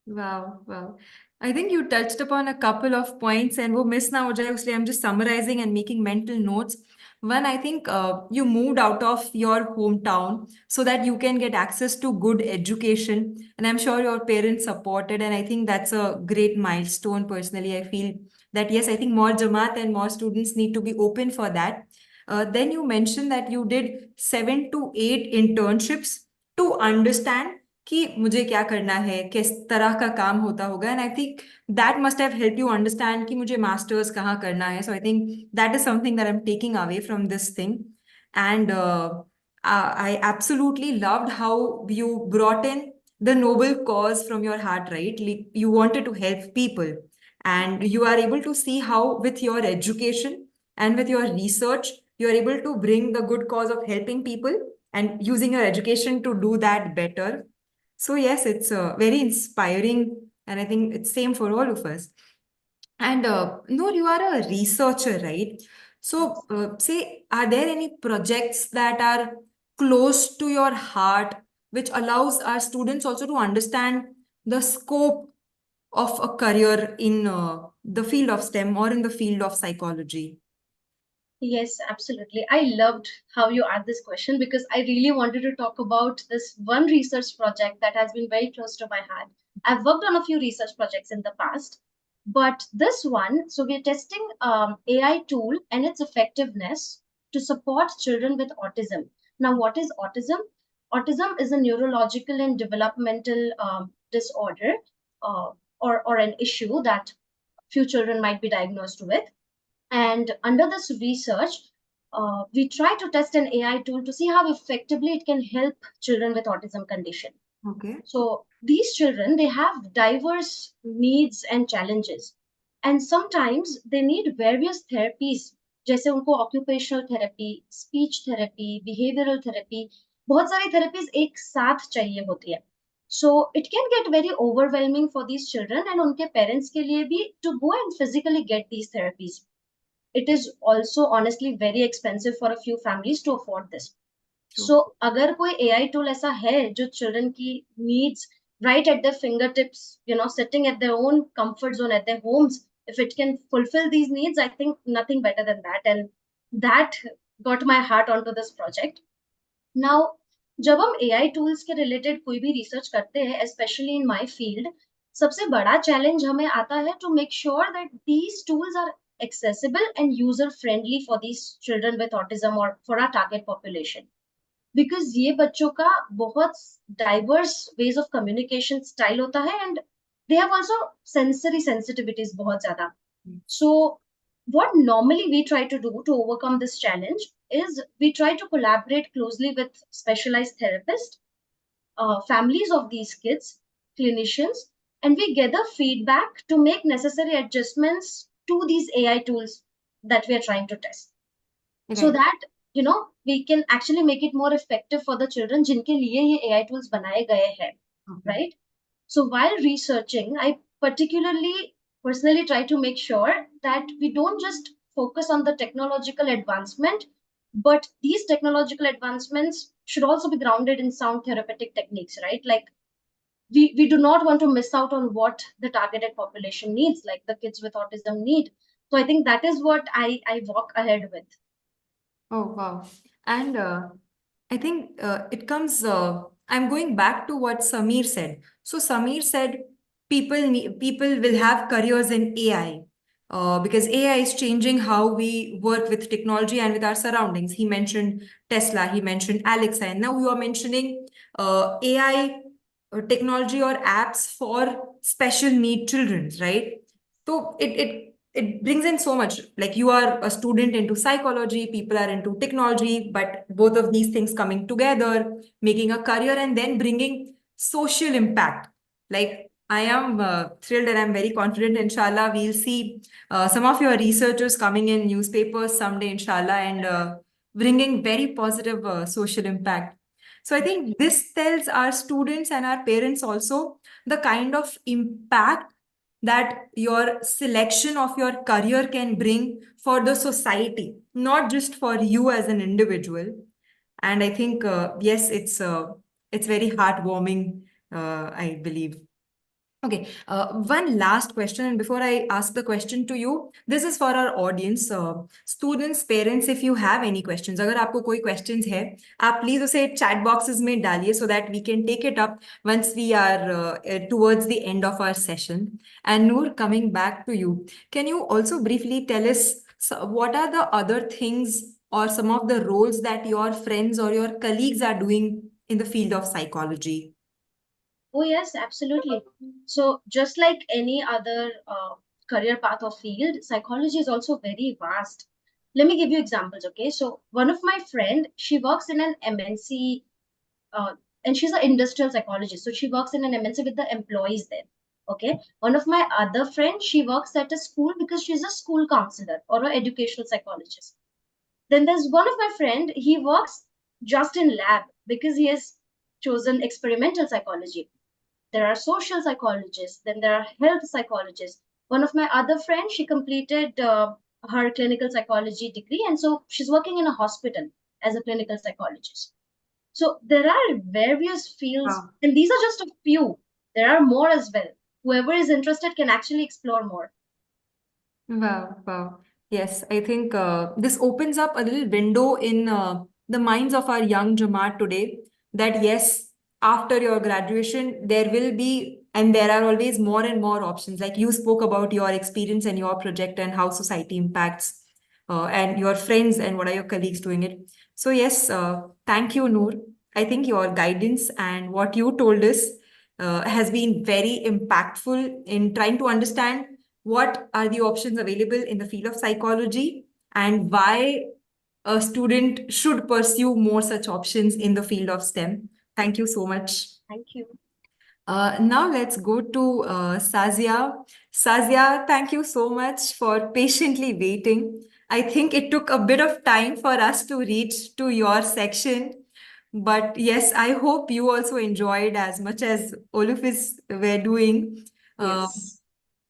Wow, wow. I think you touched upon a couple of points and वो miss ना हो जाए इसलिए I'm just summarizing and making mental notes. One, I think you moved out of your hometown so that you can get access to good education. And I'm sure your parents supported. And I think that's a great milestone. Personally, I feel that yes, I think more Jamaat and more students need to be open for that. Then you mentioned that you did 7 to 8 internships to understand कि मुझे क्या करना है किस तरह का काम होता होगा and I think that must have help you understand कि मुझे मास्टर्स कहाँ करना है so I think that is something that I am taking away from this thing and I absolutely loved how you brought in the noble cause from your heart, right? You wanted to help people, and you are able to see how, with your education and with your research, you are able to bring the good cause of helping people and using your education to do that better. So yes, it's very inspiring, and I think it's same for all of us. And Noor, you are a researcher, right? So, say, are there any projects that are close to your heart, which allows our students also to understand the scope of a career in the field of STEM or in the field of psychology? Yes, absolutely. I loved how you asked this question because I really wanted to talk about this one research project that has been very close to my heart. I've worked on a few research projects in the past, but this one, so we're testing AI tool and its effectiveness to support children with autism. Now, what is autism? Autism is a neurological and developmental disorder or an issue that few children might be diagnosed with. And under this research, we try to test an AI tool to see how effectively it can help children with autism condition. Okay. So these children, they have diverse needs and challenges. And sometimes they need various therapies, जैसे उनको occupational therapy, speech therapy, behavioral therapy, बहुत सारी therapies एक साथ चाहिए होती है. So it can get very overwhelming for these children and उनके parents के लिए भी to go and physically get these therapies. It is also honestly very expensive for a few families to afford this. True. So अगर कोई AI tool ऐसा है जो children की needs right at their fingertips, sitting at their own comfort zone at their homes, if it can fulfill these needs, I think nothing better than that. And that got my heart onto this project. Now, जब हम AI tools के related कोई भी research करते हैं, especially in my field, सबसे बड़ा challenge हमें आता है to make sure that these tools are accessible and user friendly for these children with autism or for our target population. Because ये बच्चों का बहुत diverse ways of communication style होता है, and they have also sensory sensitivities बहुत ज़्यादा. So what normally we try to do to overcome this challenge is we try to collaborate closely with specialized therapists, families of these kids, clinicians, and we gather feedback to make necessary adjustments to these AI tools that we are trying to test. So Right. that we can actually make it more effective for the children जिनके लिए ये AI tools बनाए गए हैं, Okay. right? So while researching, I particularly personally try to make sure that we don't just focus on the technological advancement, but these technological advancements should also be grounded in sound therapeutic techniques, right? Like we do not want to miss out on what the targeted population needs, like the kids with autism need. So I think that is what I walk ahead with. Oh, wow. And I think it comes, I'm going back to what Samir said. So Samir said people will have careers in AI because AI is changing how we work with technology and with our surroundings. He mentioned Tesla, he mentioned Alexa, and now you are mentioning AI technology or apps for special need children, right? So it brings in so much. Like you are a student into psychology, people are into technology, but both of these things coming together, making a career and then bringing social impact. Like I am thrilled and I'm very confident, inshallah, we'll see some of your researchers coming in newspapers someday, inshallah, and bringing very positive social impact. So I think this tells our students and our parents also the kind of impact that your selection of your career can bring for the society, not just for you as an individual. And I think yes, it's very heartwarming, I believe. Okay, one last question, and before I ask the question to you, this is for our audience, students, parents. If you have any questions, अगर आपको कोई questions है, आप please उसे chat boxes में डालिए so that we can take it up once we are towards the end of our session. And Noor, coming back to you, can you also briefly tell us what are the other things or some of the roles that your friends or your colleagues are doing in the field of psychology? Oh, yes, absolutely. So, just like any other career path or field, psychology is also very vast. Let me give you examples, okay? So, one of my friend, she works in an MNC, and she's an industrial psychologist. So, she works in an MNC with the employees there, okay? One of my other friends, she works at a school because she's a school counselor or an educational psychologist. Then there's one of my friend, he works just in lab because he has chosen experimental psychology. There are social psychologists, then there are health psychologists. One of my other friends, she completed her clinical psychology degree, and so she's working in a hospital as a clinical psychologist. So there are various fields, Wow. and these are just a few. There are more as well. Whoever is interested can actually explore more. Wow, wow. Yes, I think this opens up a little window in the minds of our young Jamaat today that yes, after your graduation, there will be, and there are always more and more options. Like you spoke about your experience and your project and how society impacts and your friends and what are your colleagues doing it. So yes, thank you, Noor. I think your guidance and what you told us has been very impactful in trying to understand what are the options available in the field of psychology and why a student should pursue more such options in the field of STEM. Thank you so much. Thank you. Now let's go to Sazia. Sazia, thank you so much for patiently waiting. I think it took a bit of time for us to reach to your section. But yes, I hope you also enjoyed as much as all of us were doing. Yes.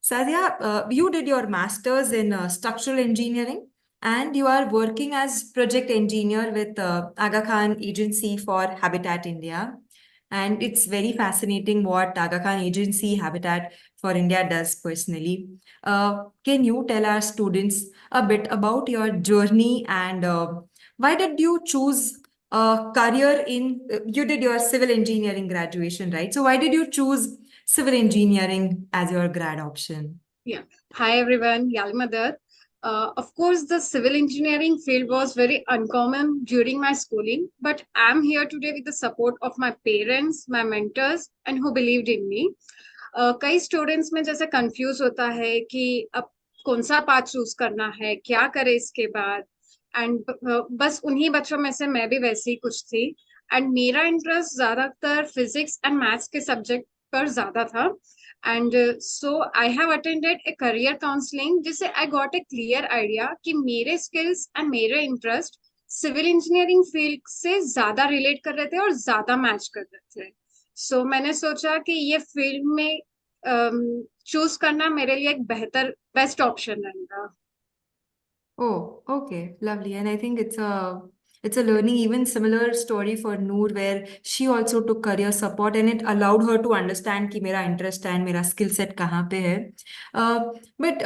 Sadia, you did your master's in structural engineering and you are working as project engineer with Aga Khan Agency for Habitat India. And it's very fascinating what Aga Khan Agency Habitat for India does personally. Can you tell our students a bit about your journey and why did you choose a career in, you did your civil engineering graduation, right? So why did you choose civil engineering as your grad option? Yeah. Hi, everyone. Yalmadar. Of course, the civil engineering field was very uncommon during my schooling, but I'm here today with the support of my parents, my mentors, and who believed in me. कई students में जैसे confuse होता है कि अब कौन सा path choose करना है, क्या करे इसके बाद, एंड बस उन्हीं बच्चों में से मैं भी वैसी कुछ थी. एंड मेरा इंटरेस्ट ज्यादातर फिजिक्स एंड मैथ्स के सब्जेक्ट पर ज्यादा था. And so I have attended a career counseling जिससे I got a clear idea कि मेरे skills and मेरे interest सिविल इंजीनियरिंग फील्ड से ज्यादा रिलेट कर रहे थे और ज्यादा मैच कर रहे थे. सो मैंने सोचा कि ये फील्ड में चूज करना मेरे लिए एक बेस्ट ऑप्शन रहेगा. Oh, okay, lovely. And I think it's a learning, even similar story for Noor, where she also took career support and it allowed her to understand कि मेरा interest and मेरा skill set कहाँ पे है. But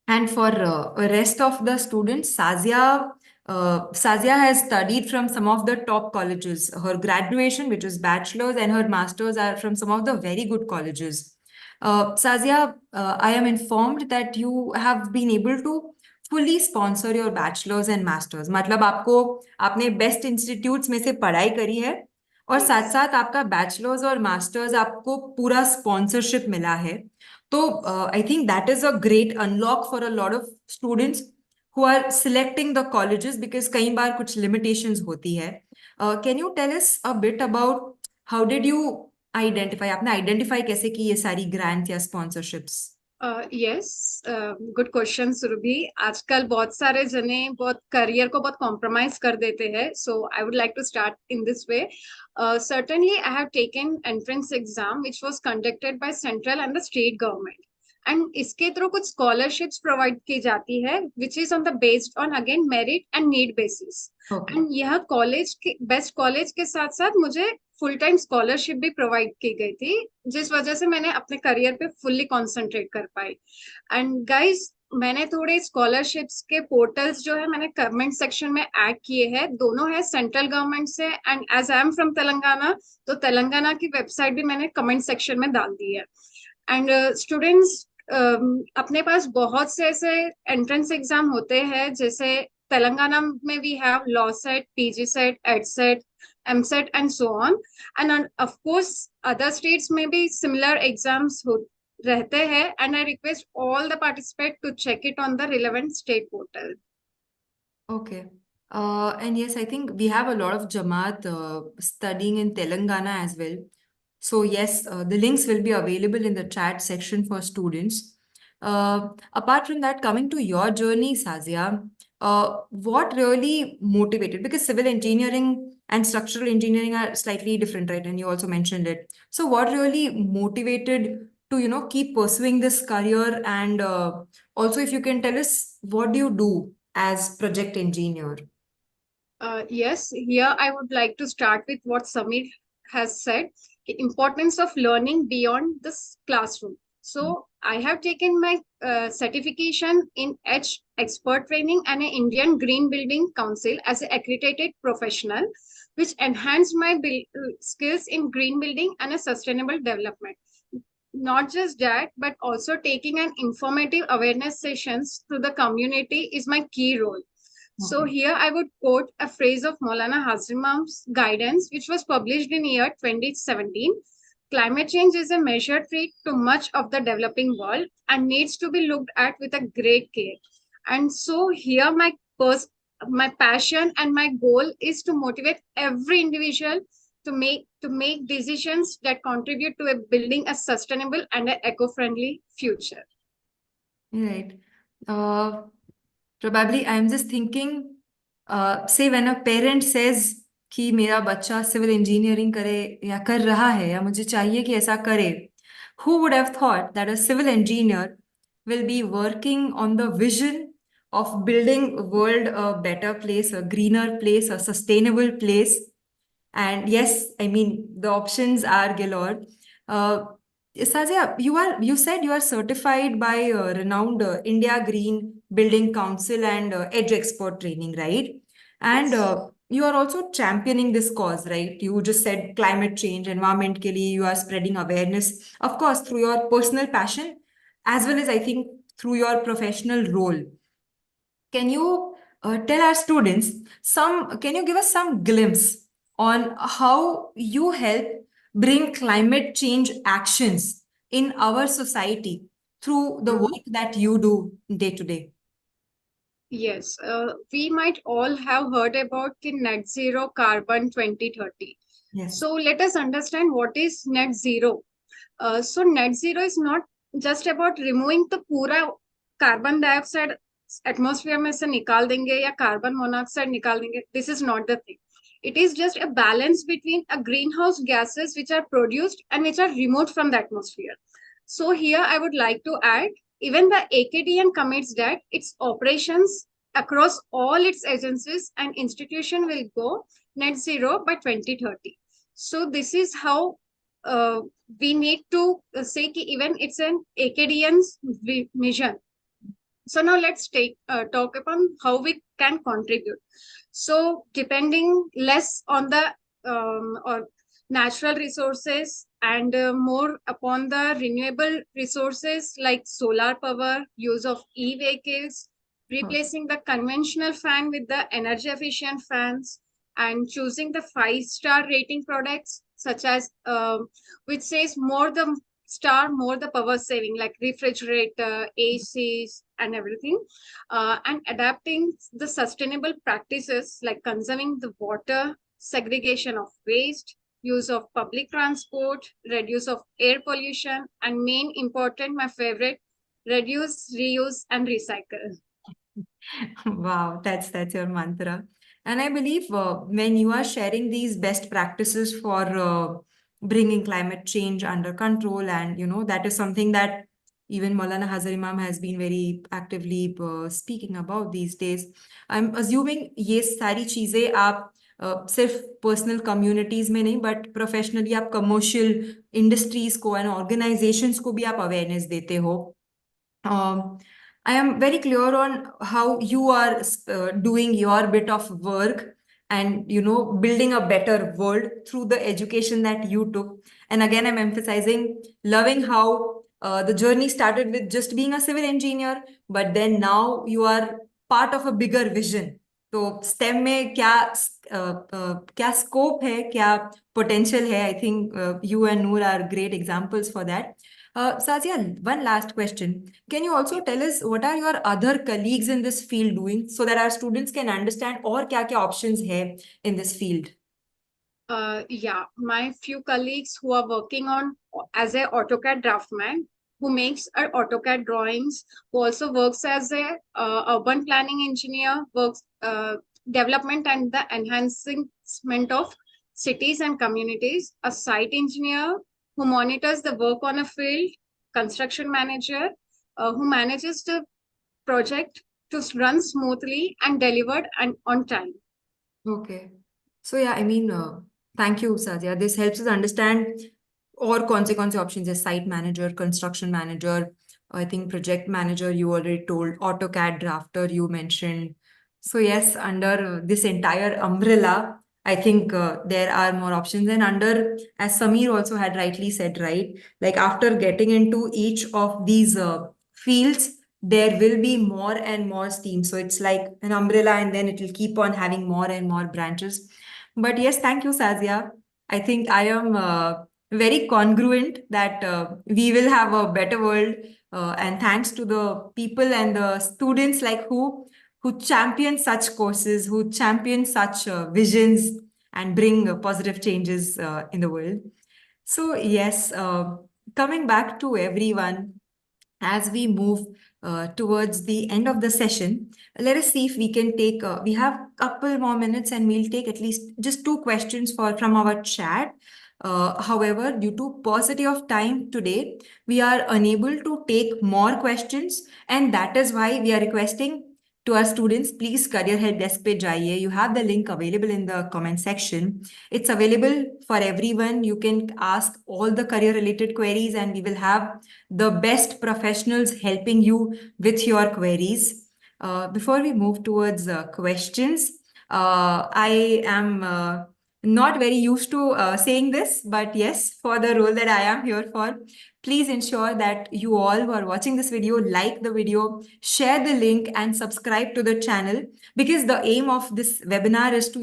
and for rest of the students, Sazia has studied from some of the top colleges. Her graduation, which is bachelor's, and her masters are from some of the very good colleges. Sazia, I am informed that you have been able to fully sponsor your bachelor's and masters. मतलब आपने best institutes में से पढ़ाई करी है और साथ साथ आपका bachelor's और masters आपको पूरा sponsorship मिला है. तो I think that is a great unlock for a lot of students who are selecting the colleges because कई बार कुछ limitations होती है. Can you tell us a bit about how did you identify? आपने identify कैसे की ये सारी grants या sponsorships? Yes, good question Surabhi. आजकल बहुत सारे जने बहुत करियर को बहुत कॉम्प्रोमाइज कर देते हैं. So I would like to start in this way. Certainly I have taken entrance exam which was conducted by central and the state government, and इसके थ्रू कुछ scholarships प्रोवाइड की जाती है which is on the based on again merit and need basis. Okay. And यह college के best college के साथ साथ मुझे फुल टाइम स्कॉलरशिप भी प्रोवाइड की गई थी, जिस वजह से मैंने अपने करियर पे फुल्ली कंसंट्रेट कर पाई. एंड गाइस, मैंने थोड़े स्कॉलरशिप्स के पोर्टल्स जो है मैंने कमेंट सेक्शन में ऐड किए हैं. दोनों है सेंट्रल गवर्नमेंट से, and as I am from Telangana तो तेलंगाना की वेबसाइट भी मैंने कमेंट सेक्शन में डाल दी है. एंड स्टूडेंट्स अपने पास बहुत से ऐसे एंट्रेंस एग्जाम होते हैं, जैसे तेलंगाना में we have law set, PG set, ed set, EAMCET and so on. And of course other states में भी सिमिलर एग्जाम्स रहते हैं. And I request all the participate to check it on the relevant state portal. Okay. And yes, I think we have a lot of Jamaat studying in Telangana as well. So yes, the links will be available in the chat section for students. Apart from that, coming to your journey, Sazia, what really motivated? Because civil engineering and structural engineering are slightly different, right? And you also mentioned it. So what really motivated to, keep pursuing this career? And also, if you can tell us, what do you do as project engineer? Yes, here I would like to start with what Samir has said, the importance of learning beyond this classroom. So I have taken my certification in H expert training and an Indian Green Building Council as an accredited professional, which enhanced my skills in green building and a sustainable development. Not just that, but also taking an informative awareness sessions to the community is my key role. So here I would quote a phrase of Maulana Hazimam's guidance, which was published in year 2017. Climate change is a major threat to much of the developing world and needs to be looked at with a great care. And so here my passion and my goal is to motivate every individual to make decisions that contribute to building a sustainable and an eco-friendly future. Right. Probably I'm just thinking, say when a parent says कि मेरा बच्चा civil engineering करे या कर रहा है या मुझे चाहिए कि ऐसा करे, who would have thought that a civil engineer will be working on the vision of building world a better place, a greener place, a sustainable place? And yes, I mean, the options are galore. Sazia, you said you are certified by renowned India Green Building Council and Edge Expert Training, right? And you are also championing this cause, right? You just said climate change, environment ke liye you are spreading awareness, of course, through your personal passion, as well as I think through your professional role. can you tell our students can you give us some glimpse on how you help bring climate change actions in our society through the work that you do day to day? Yes, we might all have heard about the net zero carbon 2030. Yes. So let us understand what is net zero. So net zero is not just about removing the पूरा carbon dioxide atmosphere में से निकाल देंगे या carbon monoxide निकाल देंगे. This is not the thing. It is just a balance between a greenhouse gases which are produced and which are removed from the atmosphere. So here I would like to add, even the AKDN commits that its operations across all its agencies and institution will go net zero by 2030. So this is how we need to say ki even it's an AKDN's mission. So now let's talk upon how we can contribute. So depending less on the or natural resources and more upon the renewable resources like solar power, use of e-vehicles, replacing the conventional fan with the energy efficient fans, and choosing the 5-star rating products such as which says more the star, more the power saving, like refrigerator, ACs, and everything, and adapting the sustainable practices like conserving the water, segregation of waste, use of public transport, reduce of air pollution, and main important, my favorite, reduce, reuse, and recycle. Wow, that's your mantra. And I believe when you are sharing these best practices for bringing climate change under control, and that is something that even Maulana Hazar Imam has been very actively speaking about these days. I'm assuming ये सारी चीजें आप सिर्फ personal communities में नहीं but professionally आप commercial industries को and organisations को भी आप अवेयरनेस देते हो. I am very clear on how you are doing your bit of work and building a better world through the education that you took. And again, I'm emphasizing loving how the journey started with just being a civil engineer, but then now you are part of a bigger vision. तो STEM में क्या scope है, क्या potential है? I think you and Noor are great examples for that. Sazia, one last question. Can you also tell us what are your other colleagues in this field doing so that our students can understand और क्या options है in this field? Yeah, my few colleagues who are working on as a AutoCAD draftman, who makes AutoCAD drawings, who also works as a urban planning engineer, works development and the enhancement of cities and communities, a site engineer who monitors the work on a field, construction manager who manages the project to run smoothly and delivered and on time. Okay. So yeah, I mean, thank you, Sazia. This helps us understand और कौन से options है. Site manager, construction manager, I think project manager you already told, AutoCAD drafter you mentioned. So yes, under this entire umbrella, I think there are more options. And under, as Samir also had rightly said, right? Like after getting into each of these fields, there will be more and more steam. So it's like an umbrella and then it will keep on having more and more branches. But yes, thank you, Sazia. I think I am very congruent that we will have a better world. And thanks to the people and the students like who champion such courses, who champion such visions and bring positive changes in the world. So yes, coming back to everyone, as we move towards the end of the session, let us see if we can take, we have a couple more minutes and we'll take at least just 2 questions from our chat. However, due to paucity of time today, we are unable to take more questions, and that is why we are requesting to our students, please career help desk pe jaiye. You have the link available in the comment section. It's available for everyone. You can ask all the career related queries and we will have the best professionals helping you with your queries. Before we move towards questions, I am not very used to saying this, but yes, for the role that I am here for, please ensure that you all who are watching this video like the video, share the link, and subscribe to the channel, because the aim of this webinar is to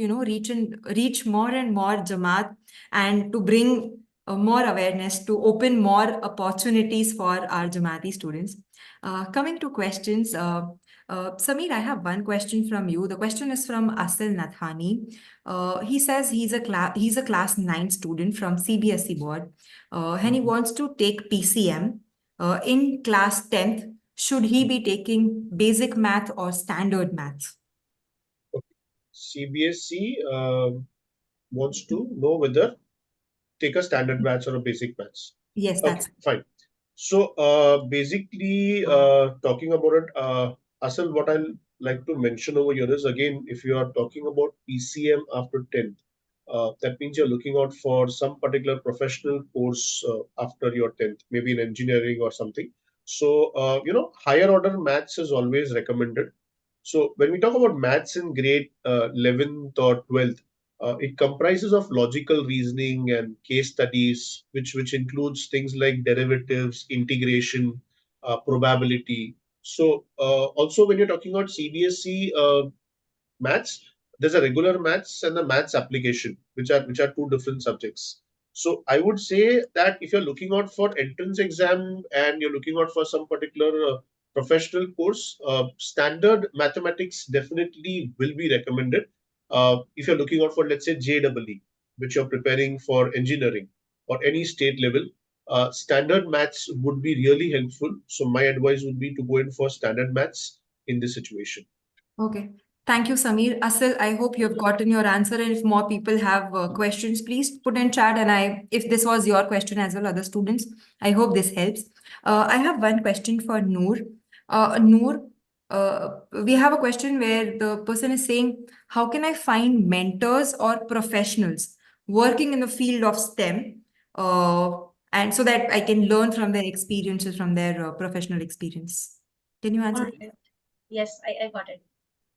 reach more and more Jamaat, and to bring more awareness, to open more opportunities for our Jamaati students. Coming to questions, Samir, I have one question from you. The question is from Asal Nathani. He says he's a class 9 student from CBSE board, and he wants to take PCM in class 10th. Should he be taking basic math or standard math? CBSE wants to know whether take a standard maths or a basic maths. Yes, Okay, that's fine. So basically, talking about it, Asal, what I'll like to mention over here is, again, if you are talking about PCM after 10th, that means you're looking out for some particular professional course after your 10th, maybe in engineering or something. So, higher order maths is always recommended. So when we talk about maths in grade 11th or 12th, it comprises of logical reasoning and case studies, which includes things like derivatives, integration, probability. So also when you're talking about CBSE maths, there's a regular maths and the maths application, which are two different subjects. So I would say that if you're looking out for entrance exam and you're looking out for some particular professional course, standard mathematics definitely will be recommended. If you're looking out for, let's say, JEE, which you're preparing for engineering or any state level, standard maths would be really helpful. So my advice would be to go in for standard maths in this situation. okay. Thank you, Samir. Asal, I hope you have gotten your answer. And if more people have questions, please put in chat. And if this was your question as well, other students, I hope this helps. I have one question for Noor. Noor, we have a question where the person is saying, how can I find mentors or professionals working in the field of STEM? And so that I can learn from their experiences, from their professional experience. Can you answer? Alright. Yes, I got it.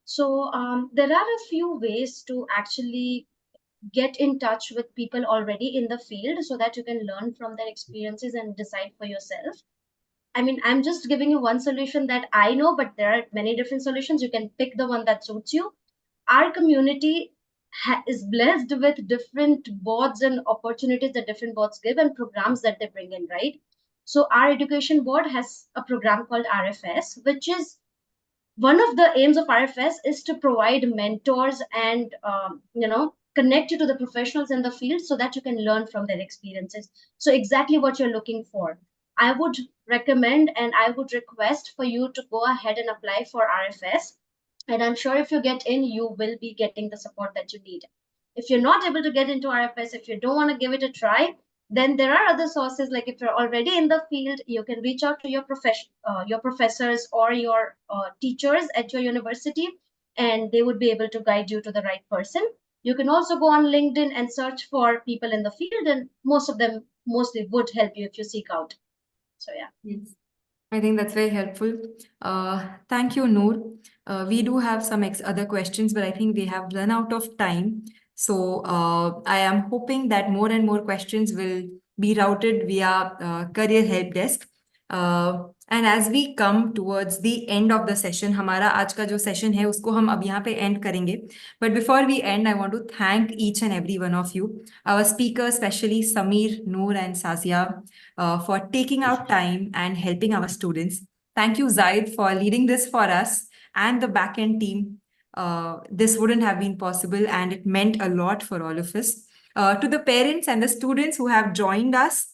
So there are a few ways to actually get in touch with people already in the field so that you can learn from their experiences and decide for yourself. I mean, I'm just giving you one solution that I know, but there are many different solutions. You can pick the one that suits you. Our community is blessed with different boards and opportunities that different boards give and programs that they bring in, right? So our education board has a program called RFS, which is one of the aims of RFS is to provide mentors and connect you to the professionals in the field so that you can learn from their experiences. So exactly what you're looking for. I would recommend and I would request for you to go ahead and apply for RFS. And I'm sure if you get in, you will be getting the support that you need. If you're not able to get into RFS, if you don't want to give it a try, then there are other sources. Like if you're already in the field, you can reach out to your professors or your teachers at your university, and they would be able to guide you to the right person. You can also go on LinkedIn and search for people in the field, and most of them mostly would help you if you seek out. So yeah. Yes. I think that's very helpful. Thank you, Noor. We do have some other questions, but I think we have run out of time. So I am hoping that more and more questions will be routed via Career Help Desk. And as we come towards the end of the session, हमारा आज का जो session है उसको हम अब यहाँ पे end करेंगे. But before we end, I want to thank each and every one of you, our speakers, especially Samir, Noor, and Sazia, for taking out time and helping our students. Thank you, Zaid, for leading this for us and the backend team. This wouldn't have been possible, and it meant a lot for all of us. To the parents and the students who have joined us,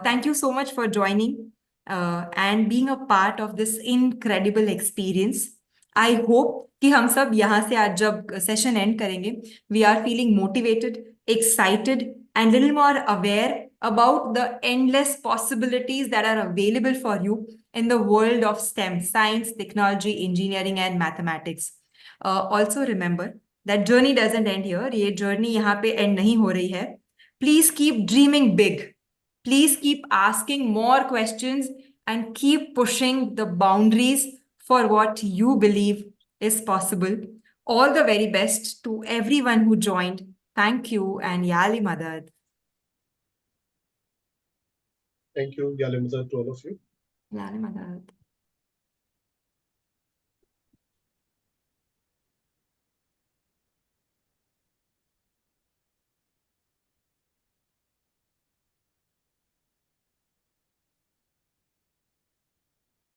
thank you so much for joining and being a part of this incredible experience. I hope कि हम सब यहाँ से आज जब session end करेंगे, we are feeling motivated, excited, and little more aware about the endless possibilities that are available for you in the world of STEM, science, technology, engineering, and mathematics. Also remember that journey doesn't end here. ये journey यहाँ पे end नहीं हो रही है. Please keep dreaming big. Please keep asking more questions and keep pushing the boundaries for what you believe is possible. All the very best to everyone who joined. Thank you and Yali Madad. Thank you, Yalimza, to all of you. Yali Madad.